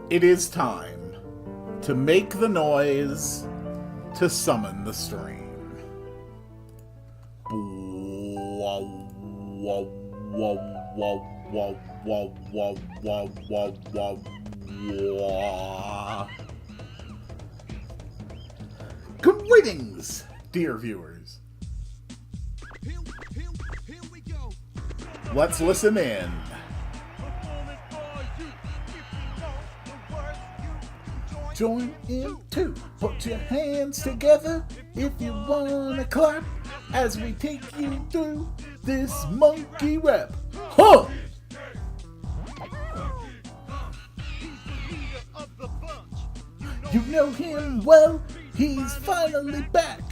It is time to make the noise to summon the stream. Greetings, dear viewers. Let's listen in. Join in too. Put your hands together if you wanna clap as we take you through this monkey rap. Huh! You know him well, he's finally back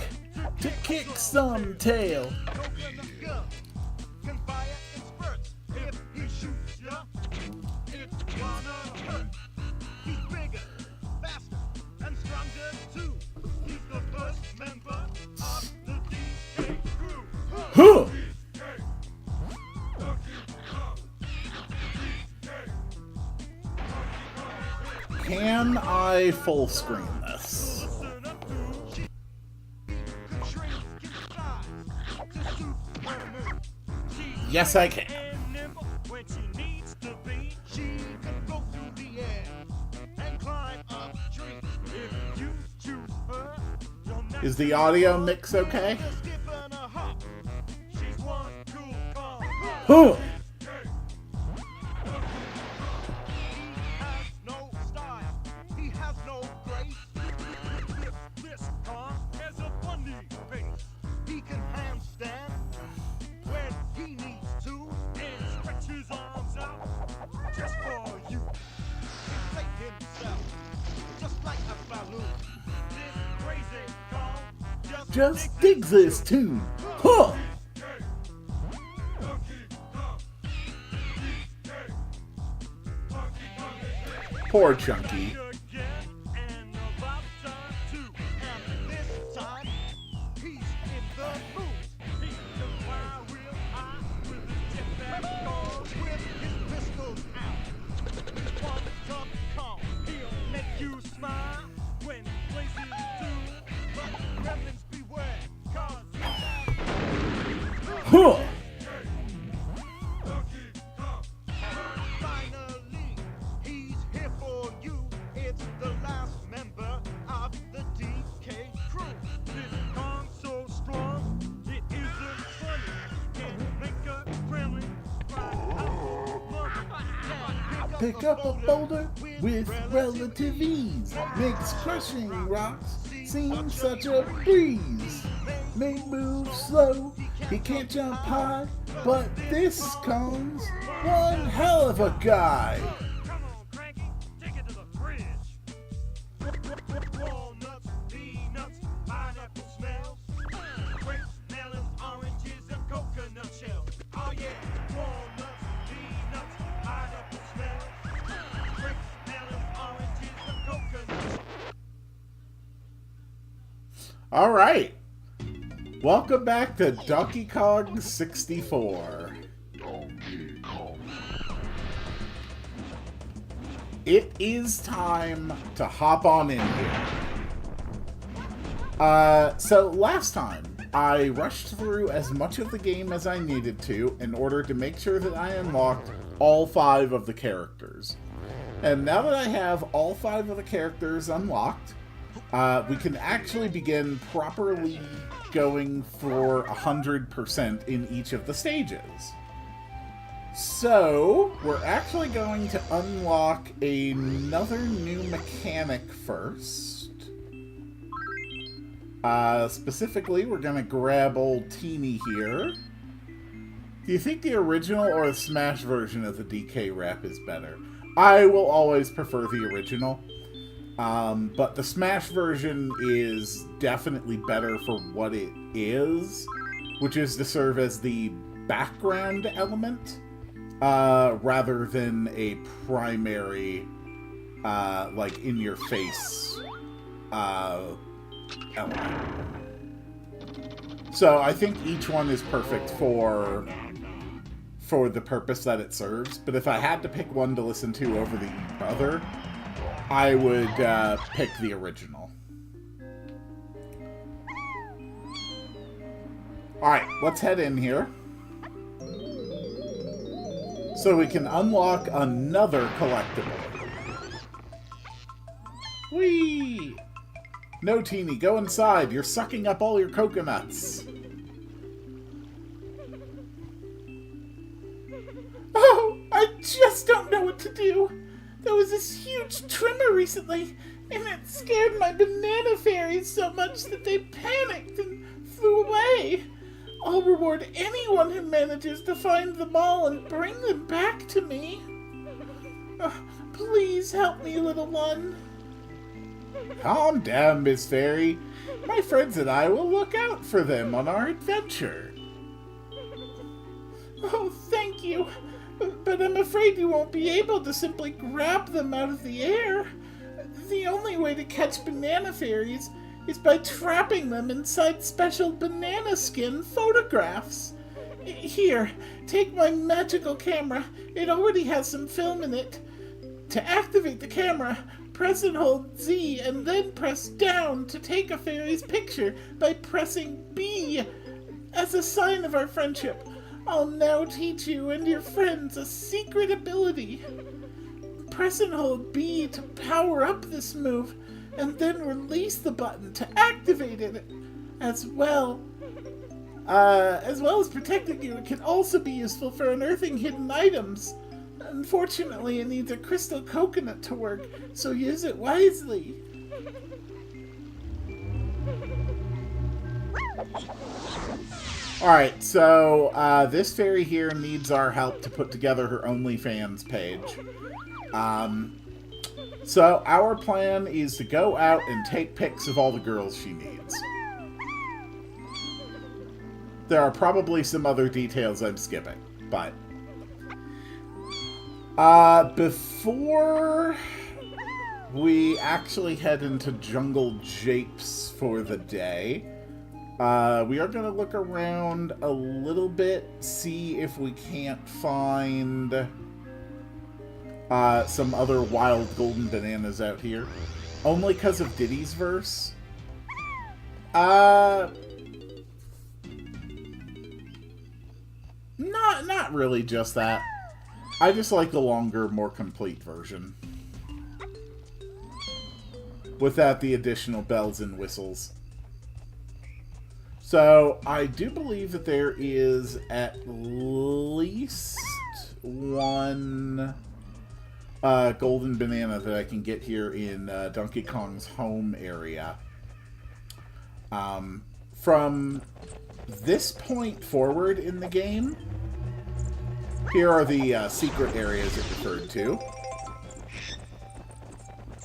to kick some tail. Huh! Can I full screen this? Yes, I can. Is the audio mix okay? Huh! Just dig this tune. Huh! Poor Chunky. Huh! Pick up a boulder with relative ease. Makes crushing rocks seem such a breeze. May move slow, he can't jump high, but this cone's one hell of a guy. Walnuts, peanuts, pineapple smells, grapes, melons, oranges, and coconut shells. Oh yeah, walnuts, peanuts, pineapple smells, grapes, melons, oranges, and coconut shells. All right. Welcome back to Donkey Kong 64. It is time to hop on in here. So last time, I rushed through as much of the game as I needed to in order to make sure that I unlocked all 5 of the characters. And now that I have all 5 of the characters unlocked, we can actually begin properly going for 100% in each of the stages. So, we're actually going to unlock another new mechanic first. Specifically, we're going to grab old Teeny here. Do you think the original or the Smash version of the DK rap is better? I will always prefer the original. But the Smash version is definitely better for what it is, which is to serve as the background element, rather than a primary, like, in-your-face, element. So I think each one is perfect for the purpose that it serves, but if I had to pick one to listen to over the other, I would pick the original. Alright, let's head in here. So we can unlock another collectible. Whee! No, Teeny, go inside. You're sucking up all your coconuts. Oh, I just don't know what to do. There was this huge tremor recently, and it scared my banana fairies so much that they panicked and flew away. I'll reward anyone who manages to find them all and bring them back to me. Please help me, little one. Calm down, Miss Fairy. My friends and I will look out for them on our adventure. Oh, thank you. But I'm afraid you won't be able to simply grab them out of the air. The only way to catch banana fairies is by trapping them inside special banana skin photographs. Here, take my magical camera. It already has some film in it. To activate the camera, press and hold Z and then press down to take a fairy's picture by pressing B as a sign of our friendship. I'll now teach you and your friends a secret ability. Press and hold B to power up this move, and then release the button to activate it. As well as protecting you, it can also be useful for unearthing hidden items. Unfortunately, it needs a crystal coconut to work, so use it wisely. Alright, so this fairy here needs our help to put together her OnlyFans page. So our plan is to go out and take pics of all the girls she needs. There are probably some other details I'm skipping, but... before we actually head into Jungle Japes for the day, we are going to look around a little bit, see if we can't find some other wild golden bananas out here. Only because of Diddy's verse. Not really just that. I just like the longer, more complete version. Without the additional bells and whistles. So, I do believe that there is at least one golden banana that I can get here in Donkey Kong's home area. From this point forward in the game, here are the secret areas it referred to.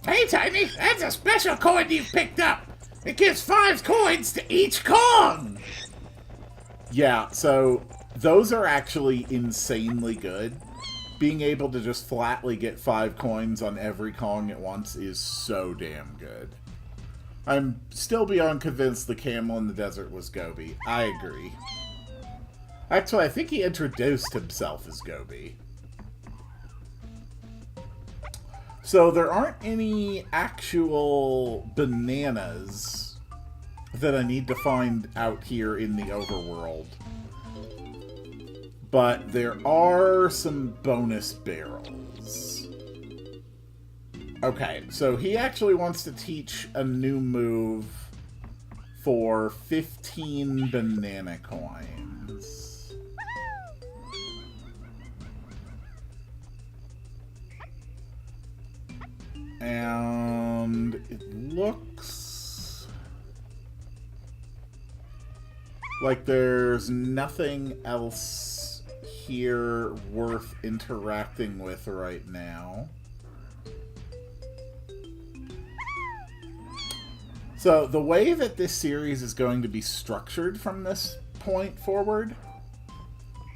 Hey, Tiny, that's a special coin you've picked up. It gives 5 coins to each Kong. Yeah, so those are actually insanely good. Being able to just flatly get 5 coins on every Kong at once is so damn good. I'm still beyond convinced the camel in the desert was Gobi. I agree. Actually, I think he introduced himself as Gobi. So there aren't any actual bananas that I need to find out here in the overworld. But there are some bonus barrels. Okay, so he actually wants to teach a new move for 15 banana coins. And it looks like there's nothing else here worth interacting with right now. So the way that this series is going to be structured from this point forward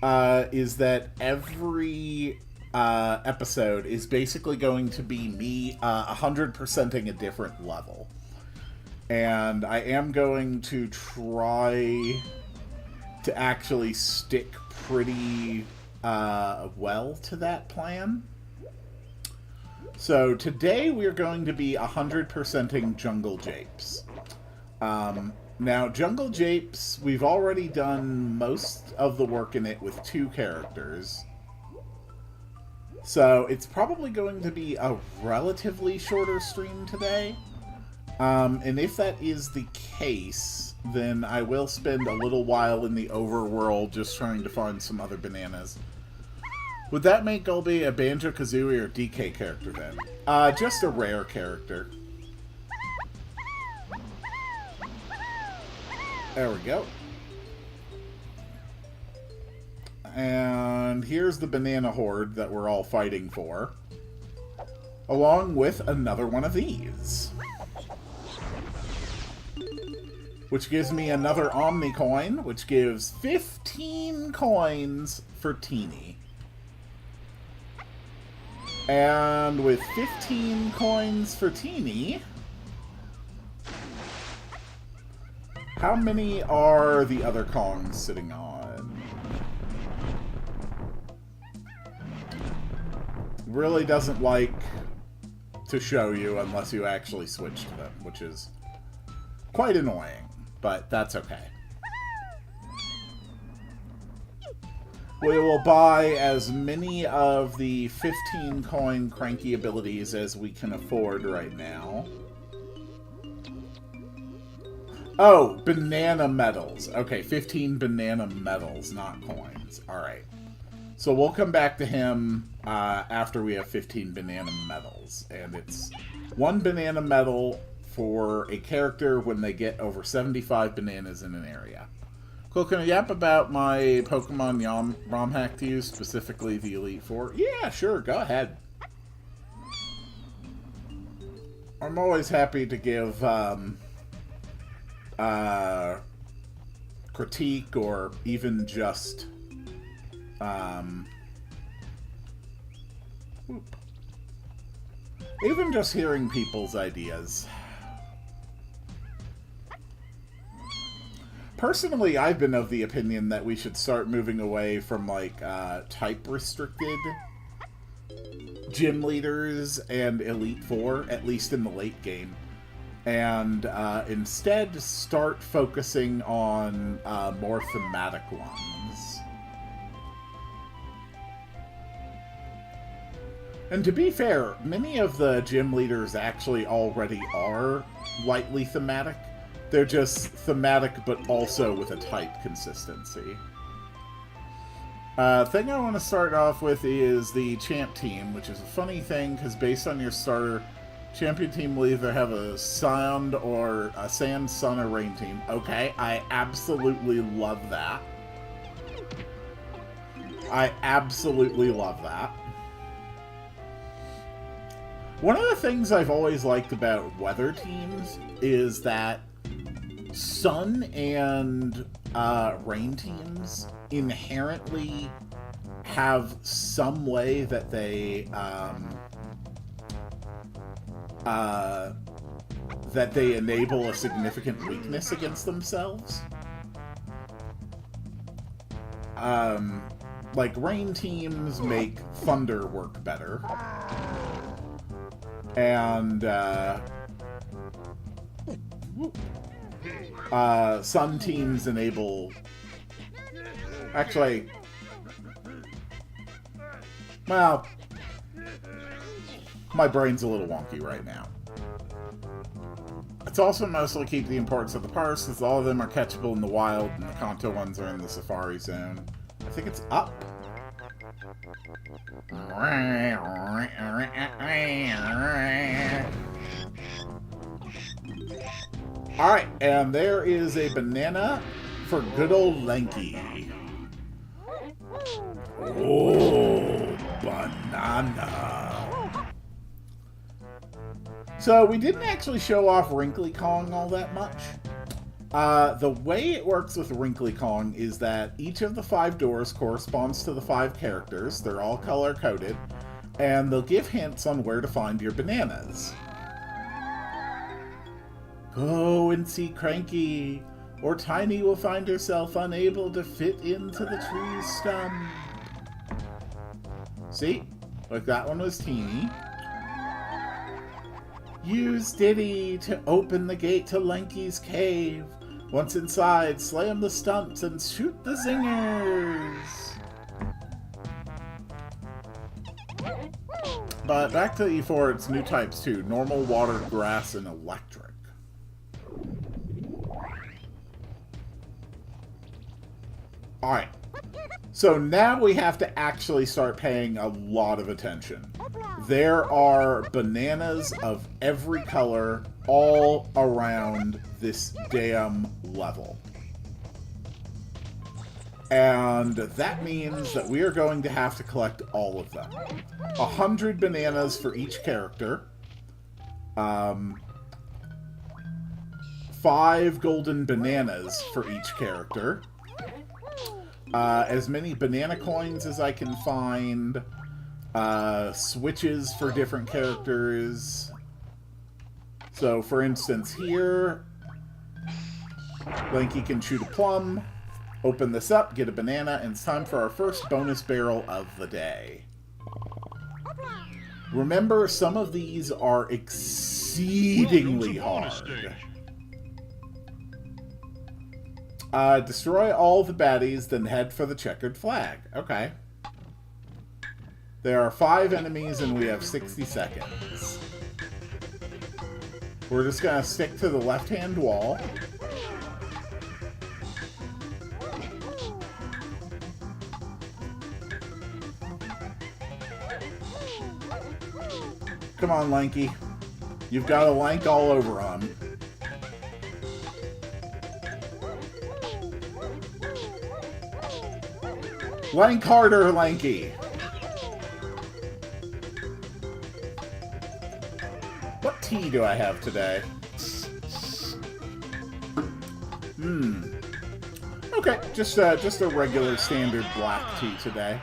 is that every episode is basically going to be me 100%ing a different level. And I am going to try to actually stick pretty well to that plan. So today we're going to be 100%ing Jungle Japes. Now, Jungle Japes, we've already done most of the work in it with 2 characters. So it's probably going to be a relatively shorter stream today. And if that is the case, then I will spend a little while in the overworld just trying to find some other bananas. Would that make Gulby a Banjo-Kazooie or DK character then? Just a rare character. There we go. And here's the banana horde that we're all fighting for. Along with another one of these. Which gives me another Omni coin, which gives 15 coins for Teeny. And with 15 coins for Teeny, how many are the other Kongs sitting on? Really doesn't like to show you unless you actually switch to them, which is quite annoying, but that's okay. We will buy as many of the 15 coin cranky abilities as we can afford right now. Oh, banana medals. Okay, 15 banana medals, not coins. Alright. So we'll come back to him after we have 15 banana medals. And it's 1 banana medal for a character when they get over 75 bananas in an area. Cool, can I yap about my Pokemon ROM hack to you, specifically the Elite Four? Yeah, sure, go ahead. I'm always happy to give critique or even just hearing people's ideas. Personally, I've been of the opinion that we should start moving away from, like, type-restricted gym leaders and Elite Four, at least in the late game, and instead start focusing on more thematic ones. And to be fair, many of the gym leaders actually already are lightly thematic. They're just thematic, but also with a type consistency. Thing I want to start off with is the champ team, which is a funny thing, because based on your starter, champion team will either have a sand, sun, or rain team. Okay, I absolutely love that. I absolutely love that. One of the things I've always liked about weather teams is that sun and rain teams inherently have some way that they enable a significant weakness against themselves. Like rain teams make thunder work better, and sun teams enable... Actually... Well... My brain's a little wonky right now. It's also mostly keep the importance of the parse, since all of them are catchable in the wild, and the Kanto ones are in the Safari Zone. I think it's up. Alright, and there is a banana for good old Lanky. Oh, banana. So, we didn't actually show off Wrinkly Kong all that much. The way it works with Wrinkly Kong is that each of the 5 doors corresponds to the 5 characters. They're all color-coded, and they'll give hints on where to find your bananas. Go and see Cranky, or Tiny will find herself unable to fit into the tree's stump. See? Like that one was Teeny. Use Diddy to open the gate to Lanky's cave. Once inside, slam the stumps and shoot the zingers. But back to E4, it's new types too. Normal, water, grass, and electric. Alright. So now we have to actually start paying a lot of attention. There are bananas of every color all around this damn level. And that means that we are going to have to collect all of them. 100 bananas for each character. 5 golden bananas for each character. As many banana coins as I can find. Switches for different characters. So, for instance, here, Lanky can shoot a plum. Open this up, get a banana, and it's time for our first bonus barrel of the day. Remember, some of these are exceedingly hard. Destroy all the baddies, then head for the checkered flag. Okay. There are 5 enemies, and we have 60 seconds. We're just gonna stick to the left-hand wall. Come on, Lanky. You've got a lank all over him. Lank harder, Lanky. What tea do I have today? Okay, just a regular standard black tea today.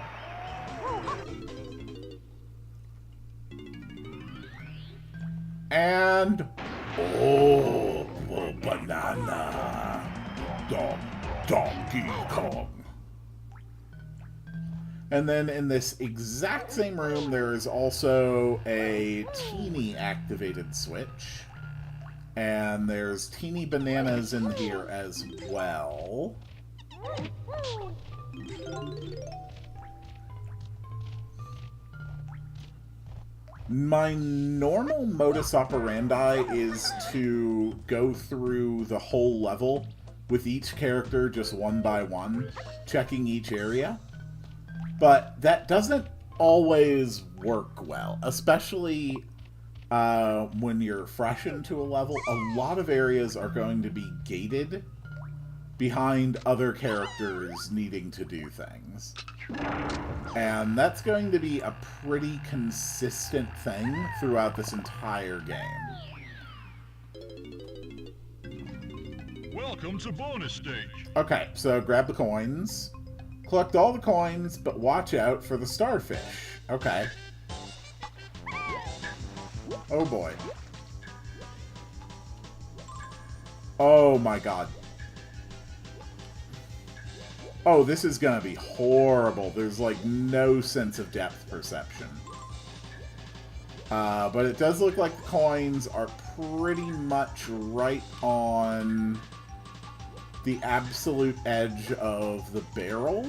And banana. Donkey Kong. And then in this exact same room, there is also a teeny activated switch. And there's teeny bananas in here as well. My normal modus operandi is to go through the whole level with each character just one by one, checking each area. But that doesn't always work well, especially when you're fresh into a level. A lot of areas are going to be gated behind other characters needing to do things. And that's going to be a pretty consistent thing throughout this entire game. Welcome to bonus stage. Okay, so grab the coins. Collect all the coins, but watch out for the starfish. Okay. Oh boy. Oh my god. Oh, this is gonna be horrible. There's like no sense of depth perception. But it does look like the coins are pretty much right on the absolute edge of the barrel.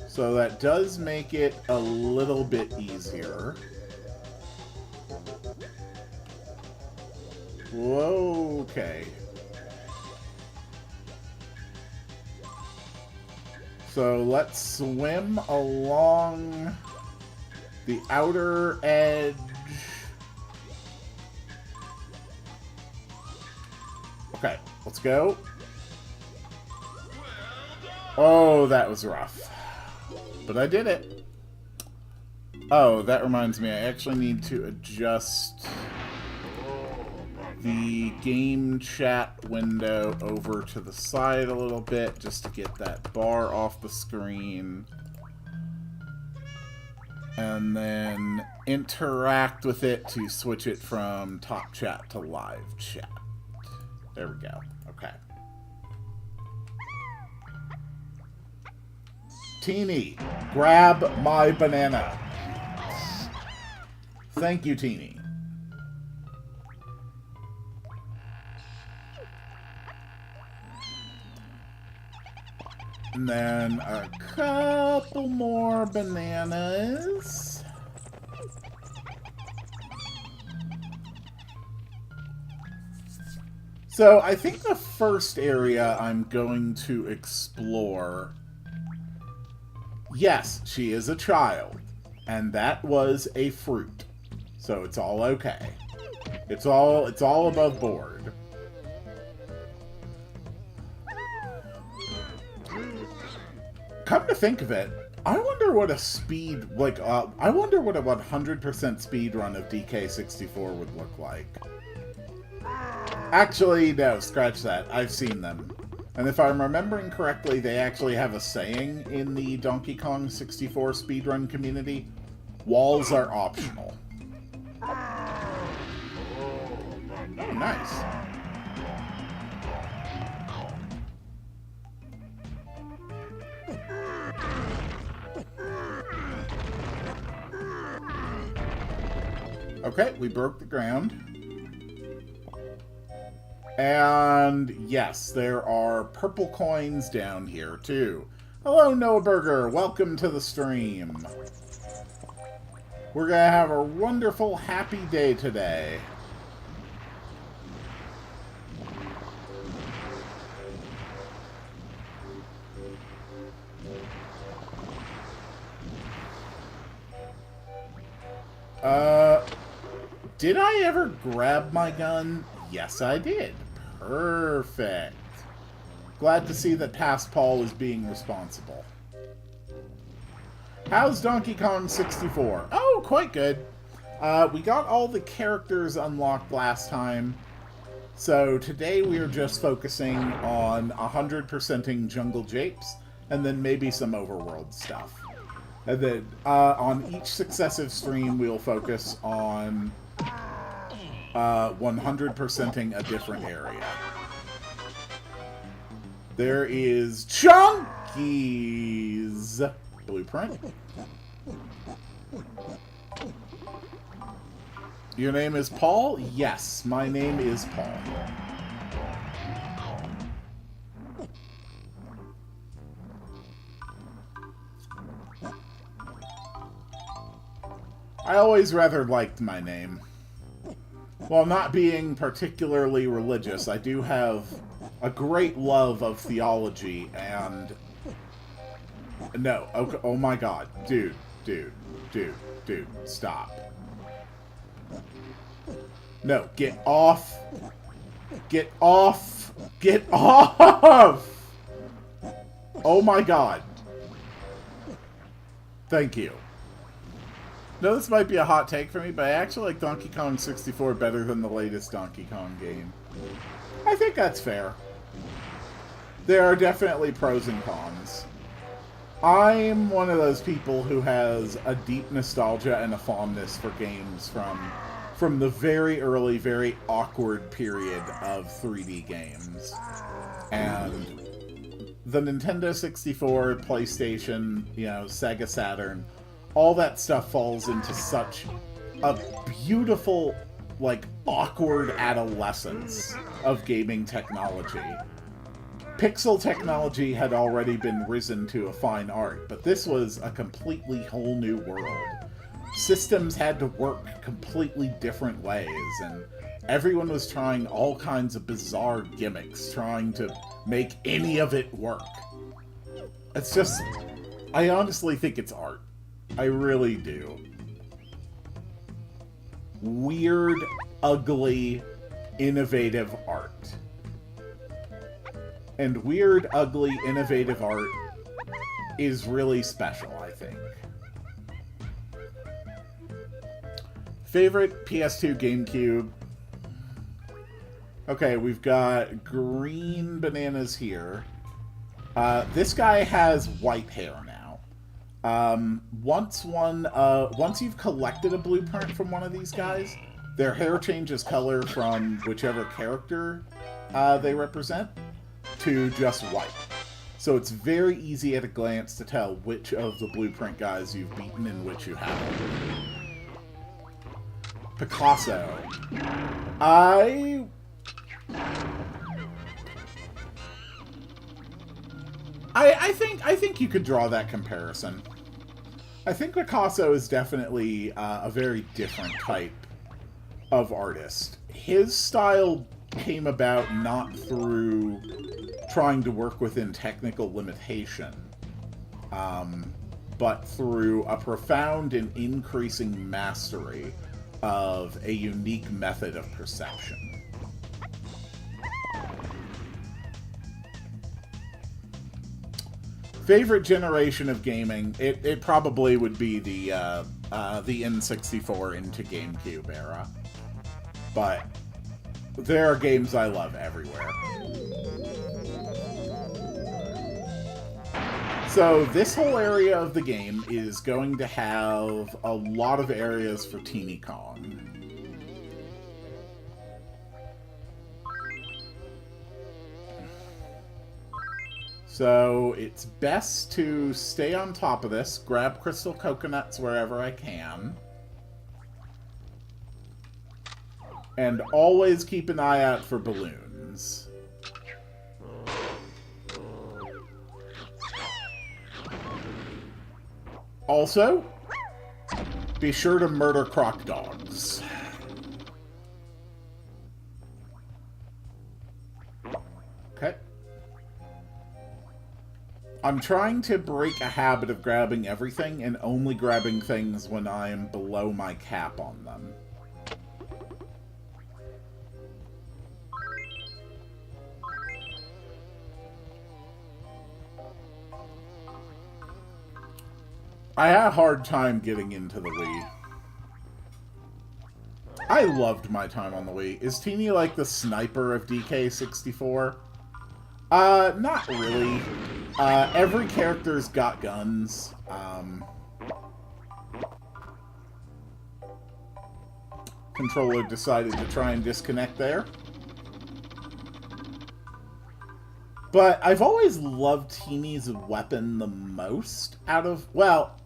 So that does make it a little bit easier. Whoa, okay. So let's swim along the outer edge. Okay, let's go. Oh, that was rough. But I did it. Oh, that reminds me, I actually need to adjust the game chat window over to the side a little bit just to get that bar off the screen. And then interact with it to switch it from top chat to live chat. There we go. Okay. Teeny, grab my banana. Thank you, Teeny. And then a couple more bananas. So I think the first area I'm going to explore... Yes, she is a child. And that was a fruit. So it's all okay. It's all above board. Come to think of it, I wonder what a speed, like, I wonder what a 100% speed run of DK64 would look like. Actually, no, scratch that. I've seen them. And if I'm remembering correctly, they actually have a saying in the Donkey Kong 64 speedrun community. Walls are optional. Oh, nice. Okay, we broke the ground. And yes, there are purple coins down here, too. Hello, Noah Burger. Welcome to the stream. We're going to have a wonderful, happy day today. Did I ever grab my gun? Yes, I did. Perfect. Glad to see that Past Paul is being responsible. How's Donkey Kong 64? Oh, quite good. We got all the characters unlocked last time. So today we are just focusing on 100%ing Jungle Japes, and then maybe some overworld stuff. And then on each successive stream we'll focus on 100%ing a different area. There is Chunky's blueprint. Your name is Paul? Yes, my name is Paul. I always rather liked my name. While not being particularly religious, I do have a great love of theology and... No, okay, oh my god. Dude, stop. No, get off! Get off! Get off! Oh my god. Thank you. No, this might be a hot take for me, but I actually like Donkey Kong 64 better than the latest Donkey Kong game. I think that's fair. There are definitely pros and cons. I'm one of those people who has a deep nostalgia and a fondness for games from the very early, very awkward period of 3D games. And the Nintendo 64, PlayStation, you know, Sega Saturn, all that stuff falls into such a beautiful, like, awkward adolescence of gaming technology. Pixel technology had already been risen to a fine art, but this was a completely whole new world. Systems had to work completely different ways, and everyone was trying all kinds of bizarre gimmicks, trying to make any of it work. It's just... I honestly think it's art. I really do. Weird, ugly, innovative art. And weird, ugly, innovative art is really special, I think. Favorite PS2 GameCube? Okay, we've got green bananas here. This guy has white hair now. Once you've collected a blueprint from one of these guys, their hair changes color from whichever character they represent to just white. So it's very easy at a glance to tell which of the blueprint guys you've beaten and which you haven't. Picasso. I think you could draw that comparison. I think Picasso is definitely a very different type of artist. His style came about not through trying to work within technical limitation, but through a profound and increasing mastery of a unique method of perception. Favorite generation of gaming? It probably would be the N64 into GameCube era. But there are games I love everywhere. So this whole area of the game is going to have a lot of areas for Teeny Kong. So it's best to stay on top of this, grab crystal coconuts wherever I can, and always keep an eye out for balloons. Also, be sure to murder croc dogs. Okay. I'm trying to break a habit of grabbing everything and only grabbing things when I am below my cap on them. I had a hard time getting into the Wii. I loved my time on the Wii. Is Teeny like the sniper of DK64? Not really. Every character's got guns. Controller decided to try and disconnect there. But I've always loved Teeny's weapon the most out of... Well,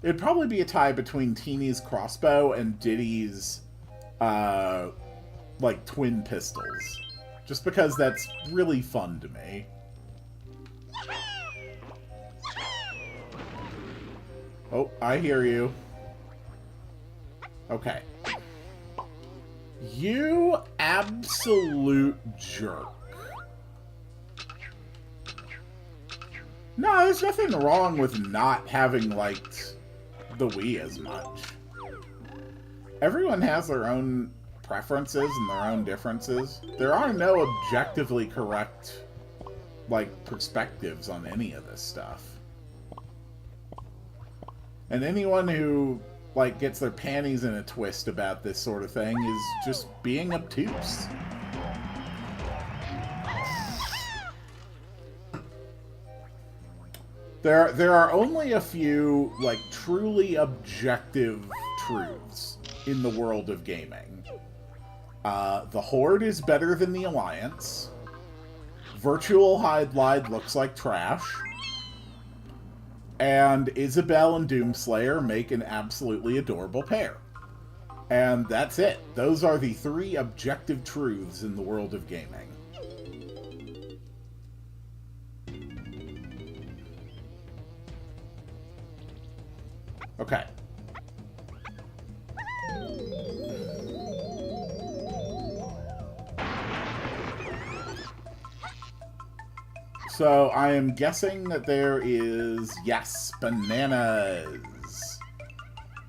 it'd probably be a tie between Teeny's crossbow and Diddy's, like, twin pistols. Just because that's really fun to me. Oh, I hear you. Okay. You absolute jerk. No, there's nothing wrong with not having liked the Wii as much. Everyone has their own preferences and their own differences. There are no objectively correct, like, perspectives on any of this stuff. And anyone who, like, gets their panties in a twist about this sort of thing is just being obtuse. There are only a few, like, truly objective truths in the world of gaming. The Horde is better than the Alliance. Virtual Hide looks like trash. And Isabelle and Doomslayer make an absolutely adorable pair. And that's it. Those are the three objective truths in the world of gaming. Okay. So I am guessing that there is, yes, bananas.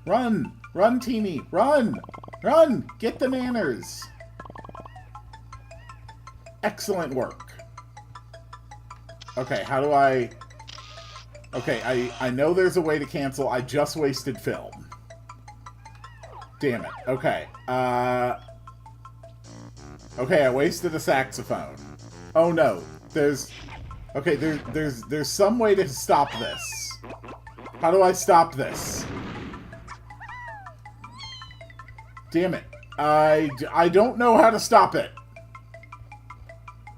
Run! Run, Teeny! Run! Run! Get the nanners! Excellent work. Okay, how do I... Okay, I know there's a way to cancel. I just wasted film. Damn it. Okay. Okay, I wasted a saxophone. Oh no. There's... Okay, there's some way to stop this. How do I stop this? Damn it. I don't know how to stop it.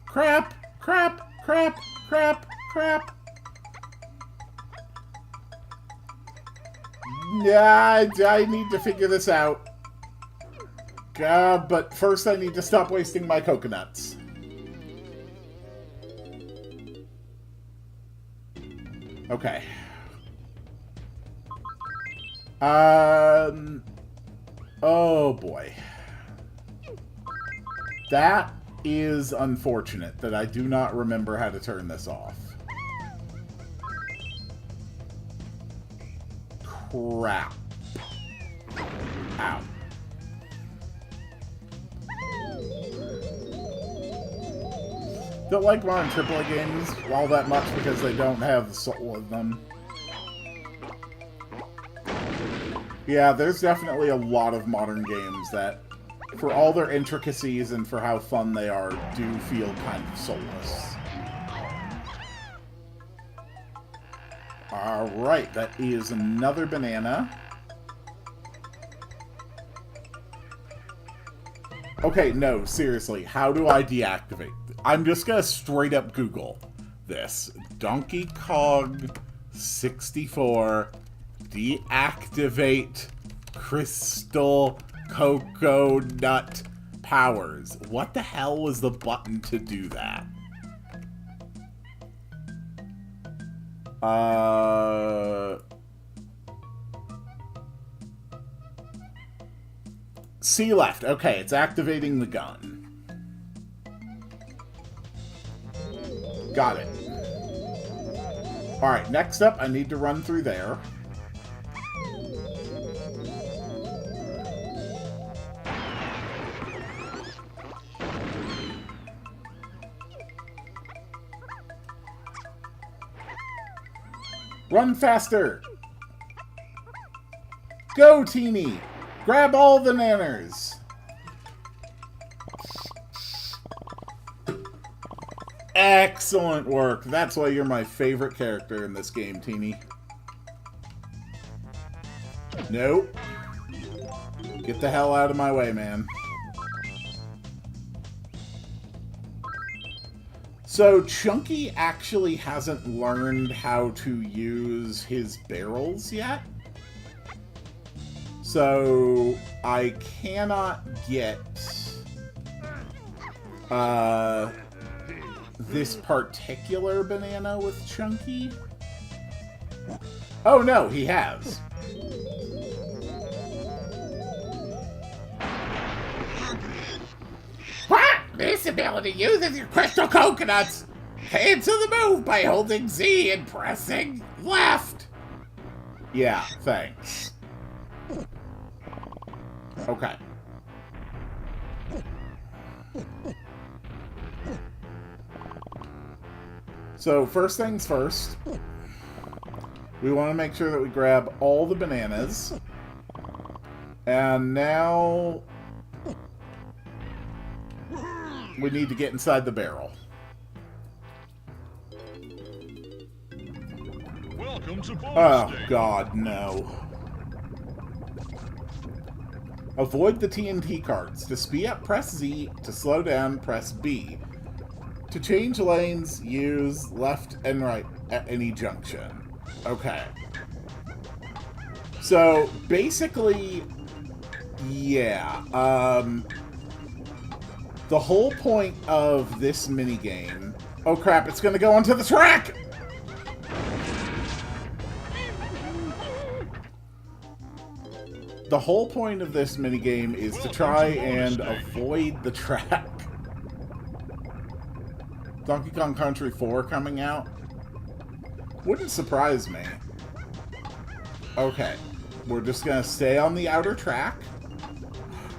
Crap, crap, crap, crap, crap. Yeah, I need to figure this out. But first I need to stop wasting my coconuts. Okay. Oh boy. That is unfortunate that I do not remember how to turn this off. Crap. Ow. Don't like modern AAA games all that much because they don't have the soul in them. Yeah, there's definitely a lot of modern games that, for all their intricacies and for how fun they are, do feel kind of soulless. Alright, that is another banana. Okay, no, seriously, how do I deactivate? I'm just gonna straight up Google this. Donkey Kong 64 deactivate crystal coconut powers. What the hell was the button to do that? C left. Okay, it's activating the gun. Got it. Alright, next up, I need to run through there. Run faster! Go, Teeny! Grab all the nanners! Excellent work. That's why you're my favorite character in this game, Teeny. Nope. Get the hell out of my way, man. So, Chunky actually hasn't learned how to use his barrels yet. So, I cannot get this particular banana with Chunky. Oh no, he has. What? This ability uses your crystal coconuts. Cancel the move by holding Z and pressing left. Yeah, thanks. Okay. So, first things first, we want to make sure that we grab all the bananas. And now we need to get inside the barrel. Welcome to bonus Oh, stage. God, no. Avoid the TNT cards. To speed up, press Z. To slow down, press B. To change lanes, use left and right at any junction. Okay. So, basically, yeah. The whole point of this minigame... Oh crap, it's gonna go onto the track! The whole point of this minigame is to try and avoid the track. Donkey Kong Country 4 coming out? Wouldn't surprise me. Okay. We're just gonna stay on the outer track.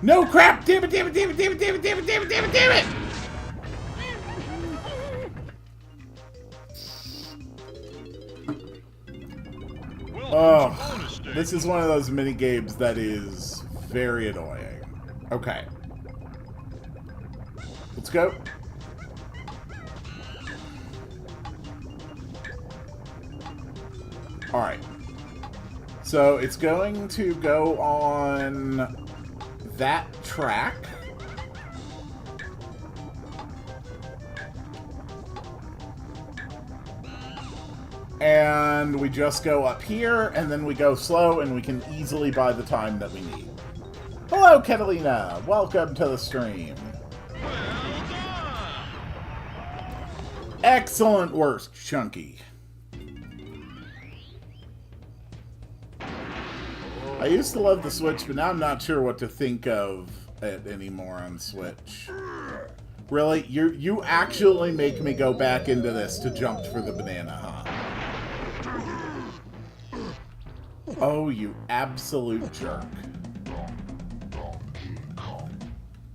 No crap! Damn it, damn it, damn it, damn it, damn it, damn it, damn it, damn it, damn it! Oh, this is one of those mini games that is very annoying. Okay. Let's go. Alright. So it's going to go on that track. And we just go up here, and then we go slow, and we can easily buy the time that we need. Hello, Catalina. Welcome to the stream. Well done! Excellent work, Chunky. I used to love the Switch, but now I'm not sure what to think of it anymore on Switch. Really? You actually make me go back into this to jump for the banana, huh? Oh, you absolute jerk.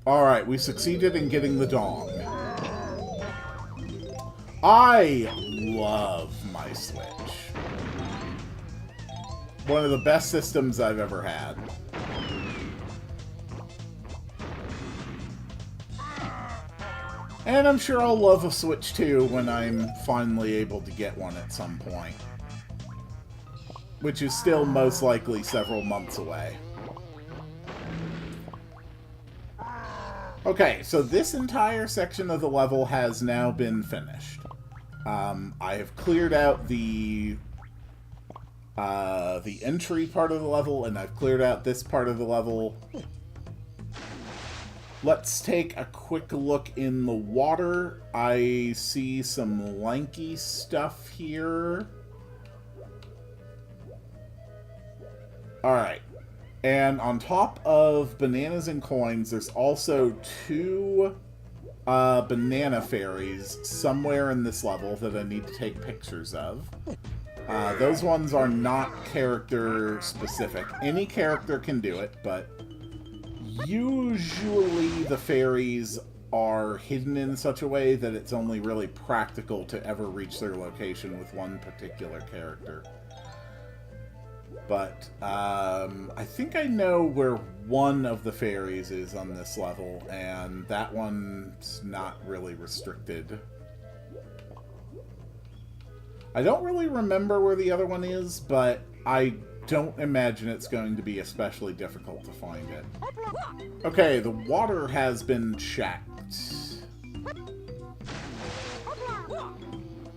Alright, we succeeded in getting the dong. I love my Switch. One of the best systems I've ever had. And I'm sure I'll love a Switch too when I'm finally able to get one at some point. Which is still most likely several months away. Okay, so this entire section of the level has now been finished. I have cleared out the entry part of the level, and I've cleared out this part of the level. Let's take a quick look in the water. I see some lanky stuff here. Alright. And on top of bananas and coins, there's also two banana fairies somewhere in this level that I need to take pictures of. Those ones are not character specific. Any character can do it, but usually the fairies are hidden in such a way that it's only really practical to ever reach their location with one particular character. But I think I know where one of the fairies is on this level, and that one's not really restricted. I don't really remember where the other one is, but I don't imagine it's going to be especially difficult to find it. Okay, the water has been checked.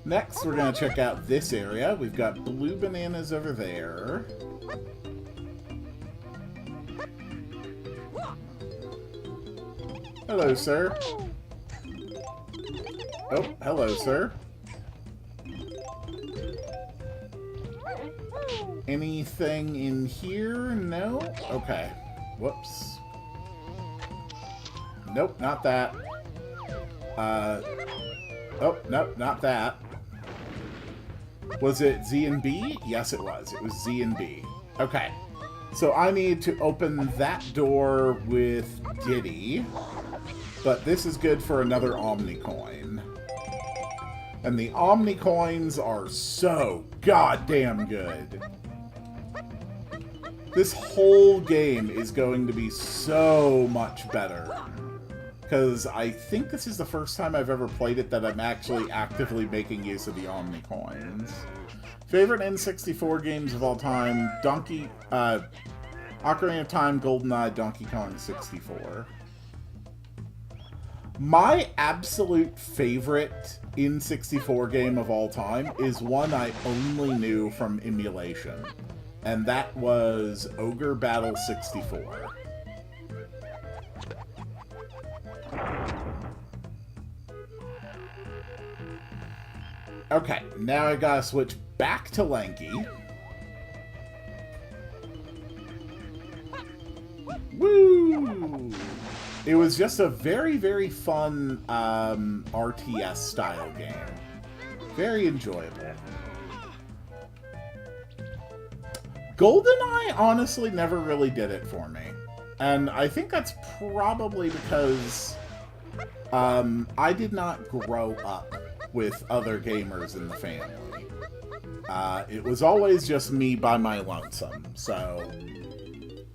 Next, we're going to check out this area. We've got blue bananas over there. Hello, sir. Oh, hello, sir. Anything in here? No? Okay. Whoops. Nope, not that. Oh, nope, not that. Was it Z and B? Yes, it was. It was Z and B. Okay. So I need to open that door with Diddy. But this is good for another Omnicoin. And the Omnicoins are so goddamn good. This whole game is going to be so much better. Because I think this is the first time I've ever played it that I'm actually actively making use of the Omnicoins. Favorite N64 games of all time, Ocarina of Time, GoldenEye, Donkey Kong 64. My absolute favorite N64 game of all time is one I only knew from emulation. And that was Ogre Battle 64. Okay, now I gotta switch back to Lanky. Woo! It was just a very, very fun RTS style game. Very enjoyable. GoldenEye honestly never really did it for me. And I think that's probably because I did not grow up with other gamers in the family. It was always just me by my lonesome, so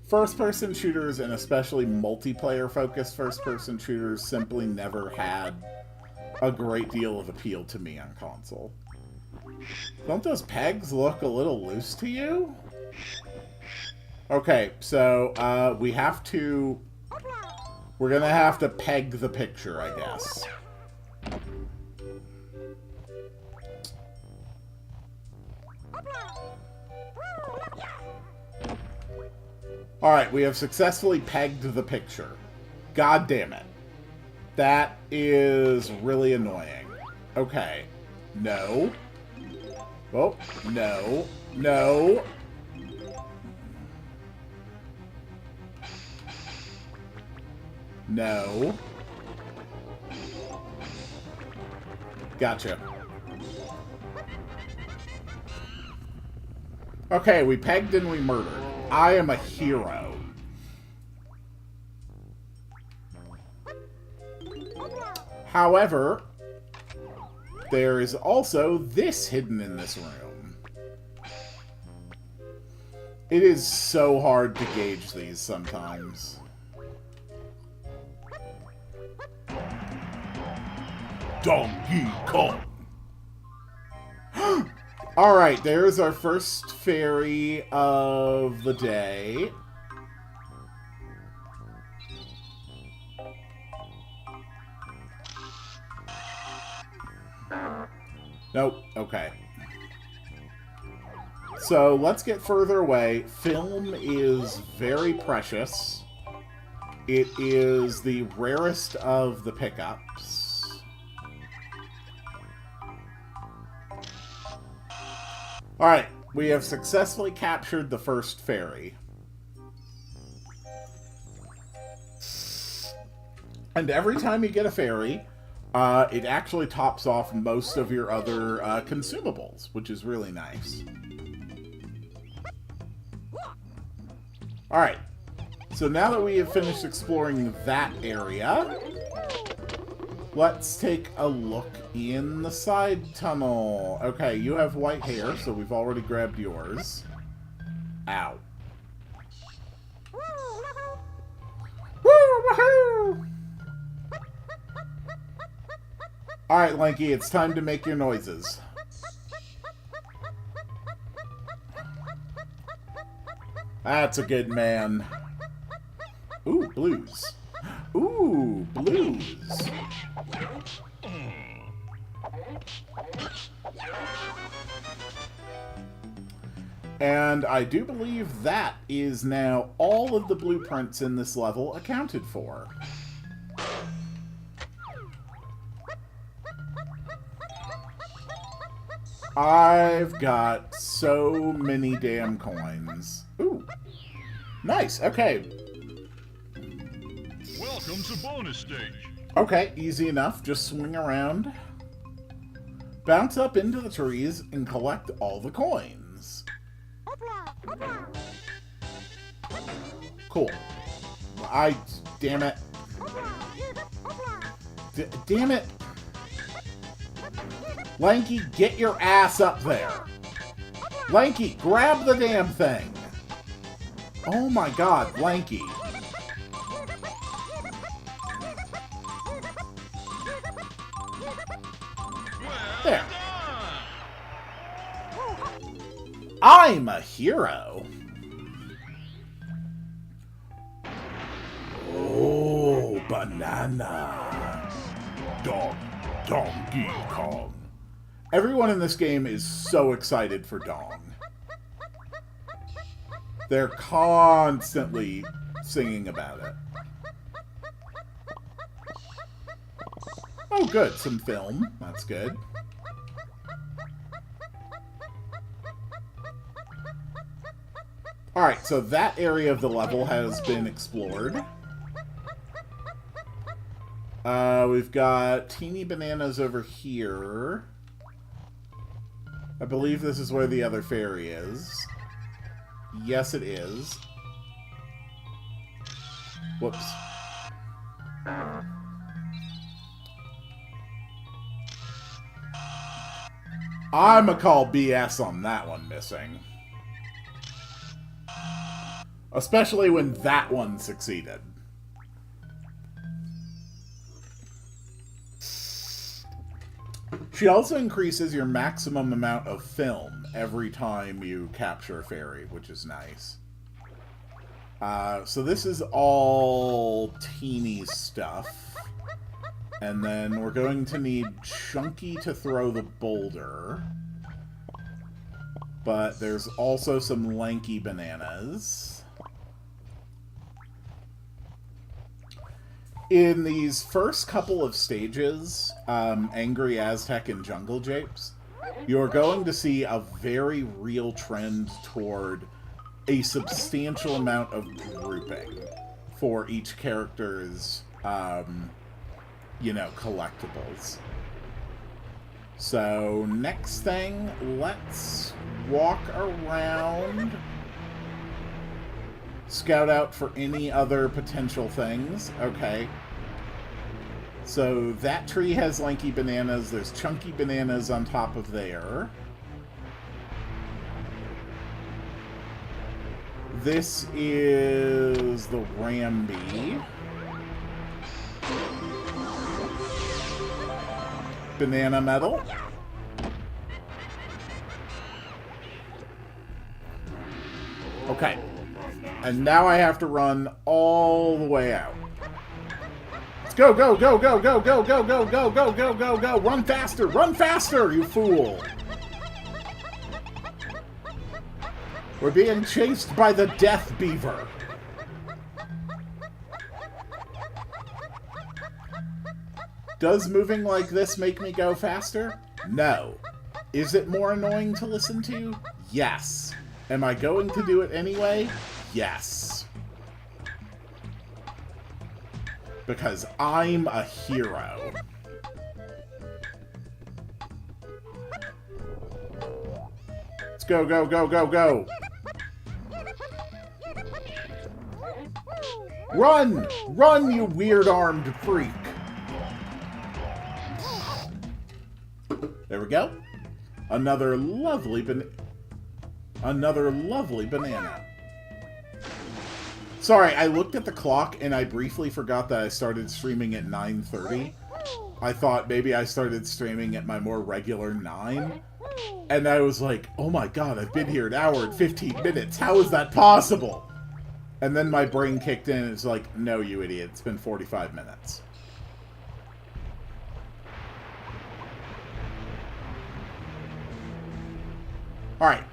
first-person shooters, and especially multiplayer-focused first-person shooters, simply never had a great deal of appeal to me on console. Don't those pegs look a little loose to you? Okay, so we have to... We're gonna have to peg the picture, I guess. Alright, we have successfully pegged the picture. God damn it. That is really annoying. Okay. No. Oh, no. No. No. Gotcha. Okay, we pegged and we murdered. I am a hero. However, there is also this hidden in this room. It is so hard to gauge these sometimes. Donkey Kong. Alright, there's our first fairy of the day. Nope, okay. So, let's get further away. Film is very precious. It is the rarest of the pickups. Alright, we have successfully captured the first fairy. And every time you get a fairy, it actually tops off most of your other consumables, which is really nice. Alright, so now that we have finished exploring that area, let's take a look in the side tunnel. Okay, you have white hair, so we've already grabbed yours. Ow. Woo-woohoo! Alright, Lanky, it's time to make your noises. That's a good man. Ooh, blues. Ooh, blues. And I do believe that is now all of the blueprints in this level accounted for. I've got so many damn coins. Ooh. Nice, okay. Welcome to bonus stage. Okay, easy enough. Just swing around. Bounce up into the trees and collect all the coins. Cool. Damn it. Damn it. Lanky, get your ass up there. Lanky, grab the damn thing. Oh my god, Lanky. There. I'm a hero. Oh, banana. Donkey Kong. Everyone in this game is so excited for Dong. They're constantly singing about it. Oh, good. Some film. That's good. Alright, so that area of the level has been explored. We've got teeny bananas over here. I believe this is where the other fairy is. Yes, it is. Whoops. I'ma call BS on that one missing. Especially when that one succeeded. She also increases your maximum amount of film every time you capture a fairy, which is nice. So this is all teeny stuff. And then we're going to need Chunky to throw the boulder. But there's also some lanky bananas. In these first couple of stages, Angry Aztec and Jungle Japes, you're going to see a very real trend toward a substantial amount of grouping for each character's, collectibles. So, next thing, let's walk around, scout out for any other potential things. Okay. So, that tree has lanky bananas. There's chunky bananas on top of there. This is the Ramby. Banana metal. Okay. And now I have to run all the way out. Let's go, go, go, go, go, go, go, go, go, go, go, go, go. Run faster, you fool. We're being chased by the Death Beaver. Does moving like this make me go faster? No. Is it more annoying to listen to? Yes. Am I going to do it anyway? Yes. Because I'm a hero. Let's go, go, go, go, go. Run! Run, you weird-armed freak! There we go. Another lovely banana. Sorry, I looked at the clock and I briefly forgot that I started streaming at 9:30. I thought maybe I started streaming at my more regular 9. And I was like, oh my god, I've been here an hour and 15 minutes. How is that possible? And then my brain kicked in and it's like, no, you idiot. It's been 45 minutes. Alright.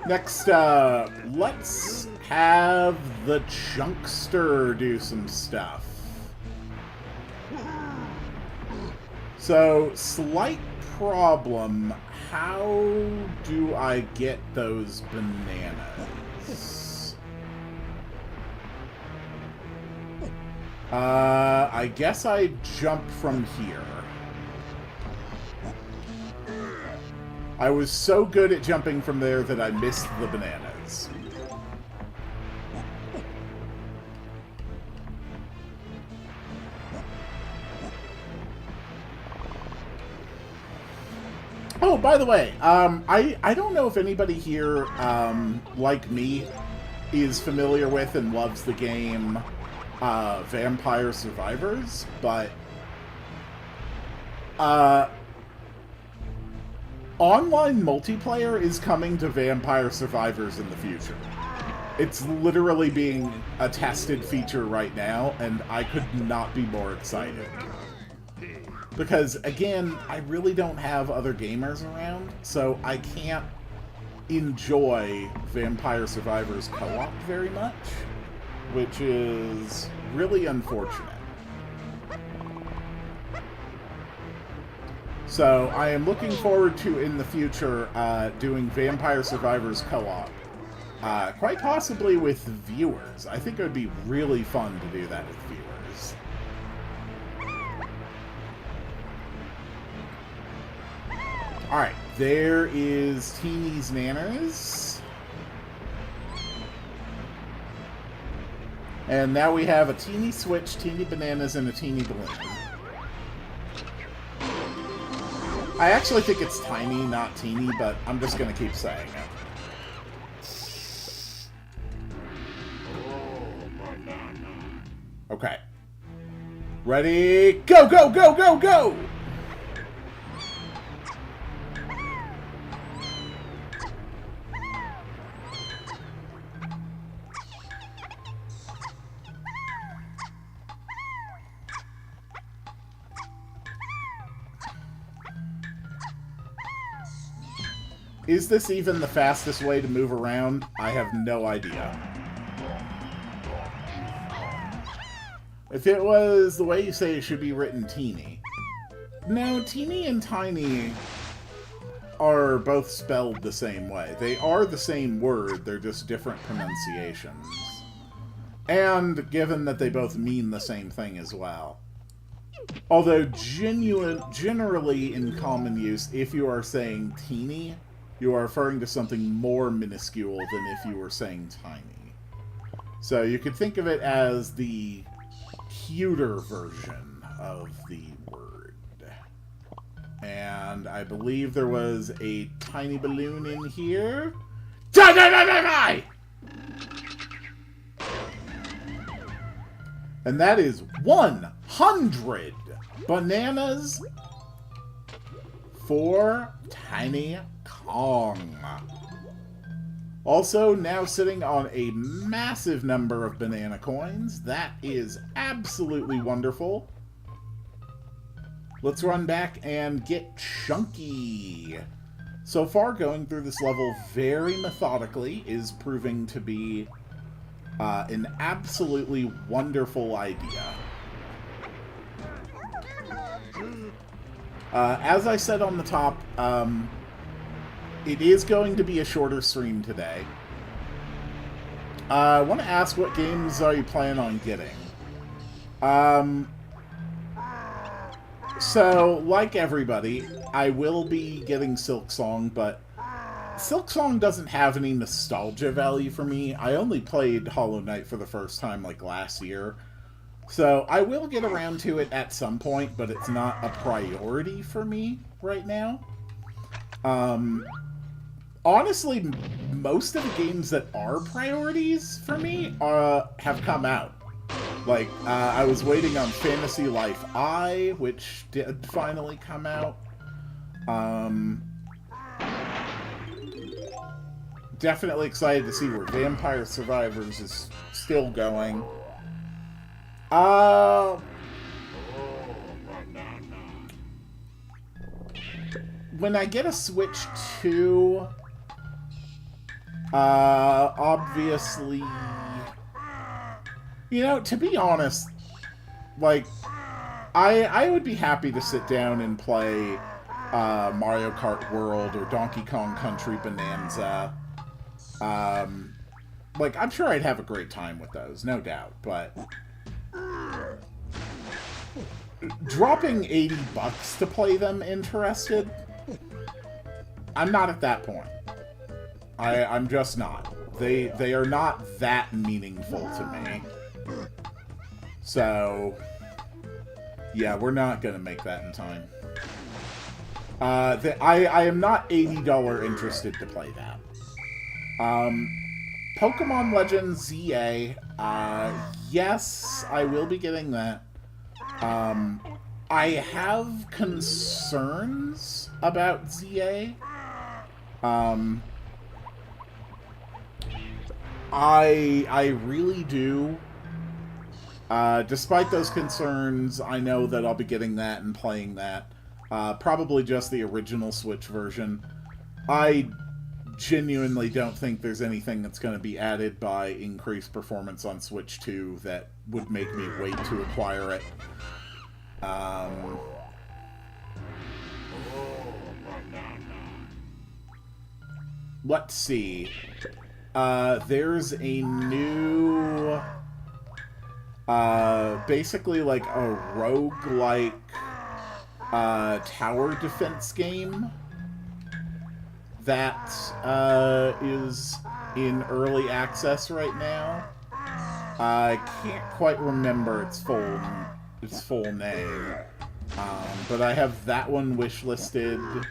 Next, let's have the Chunkster do some stuff. So, slight problem. How do I get those bananas? I guess I jump from here. I was so good at jumping from there that I missed the bananas. Oh, by the way, I don't know if anybody here, like me, is familiar with and loves the game Vampire Survivors, but online multiplayer is coming to Vampire Survivors in the future. It's literally being a tested feature right now, and I could not be more excited. Because, again, I really don't have other gamers around, so I can't enjoy Vampire Survivors co-op very much, which is really unfortunate. So, I am looking forward to, in the future, doing Vampire Survivors co-op. Quite possibly with viewers. I think it would be really fun to do that with viewers. Alright, there is Teeny's Nanners. And now we have a Teeny Switch, Teeny Bananas, and a Teeny Balloon. I actually think it's tiny, not teeny, but I'm just going to keep saying it. Okay. Ready? Go, go, go, go, go! Is this even the fastest way to move around? I have no idea. If it was the way you say it should be written, teeny. No, teeny and tiny are both spelled the same way. They are the same word, they're just different pronunciations. And given that they both mean the same thing as well. Although generally in common use, if you are saying teeny, you are referring to something more minuscule than if you were saying tiny. So you could think of it as the cuter version of the word. And I believe there was a tiny balloon in here. Die, die, die, die, die! And that is 100 bananas for Tiny Kong. Also, now sitting on a massive number of banana coins. That is absolutely wonderful. Let's run back and get chunky. So far, going through this level very methodically is proving to be an absolutely wonderful idea. As I said on the top, it is going to be a shorter stream today. I want to ask, what games are you planning on getting? So, like everybody, I will be getting Silksong, but Silksong doesn't have any nostalgia value for me. I only played Hollow Knight for the first time, like, last year. So, I will get around to it at some point, but it's not a priority for me right now. Honestly, most of the games that are priorities for me have come out. Like, I was waiting on Fantasy Life I, which did finally come out. Definitely excited to see where Vampire Survivors is still going. When I get a Switch 2, obviously, you know, to be honest, like, I would be happy to sit down and play Mario Kart World or Donkey Kong Country Bonanza. Like, I'm sure I'd have a great time with those, no doubt, but dropping $80 to play them interested, I'm not at that point. I'm just not. They are not that meaningful to me. So, yeah, we're not going to make that in time. I am not $80 interested to play that. Pokemon Legends ZA, yes, I will be getting that. I have concerns about ZA. I really do. Despite those concerns, I know that I'll be getting that and playing that. Probably just the original Switch version. I genuinely don't think there's anything that's going to be added by increased performance on Switch 2 that would make me wait to acquire it. Let's see. There's a new, basically like a roguelike tower defense game that is in early access right now. I can't quite remember its full name, but I have that one wishlisted.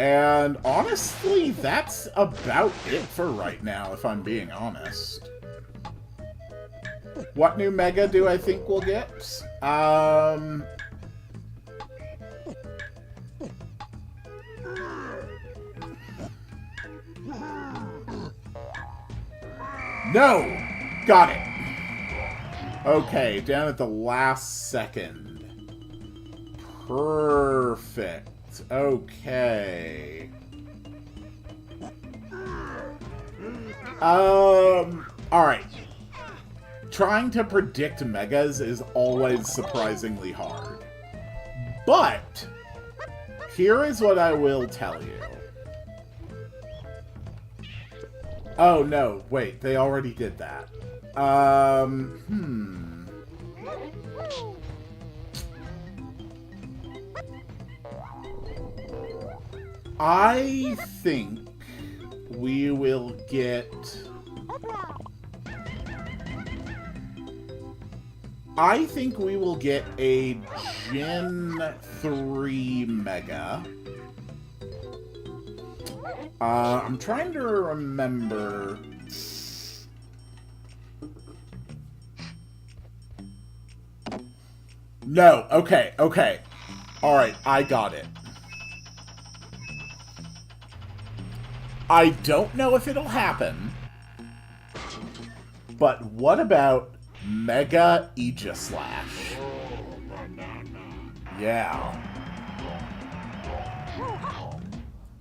And honestly, that's about it for right now, if I'm being honest. What new Mega do I think we'll get? No! Got it! Okay, down at the last second. Perfect. Okay. Alright. trying to predict megas is always surprisingly hard. But here is what I will tell you. Oh, no. Wait, they already did that. I think we will get... I think we will get a Gen 3 Mega. I'm trying to remember... No, okay. Alright, I got it. I don't know if it'll happen, but what about Mega Aegislash? Yeah.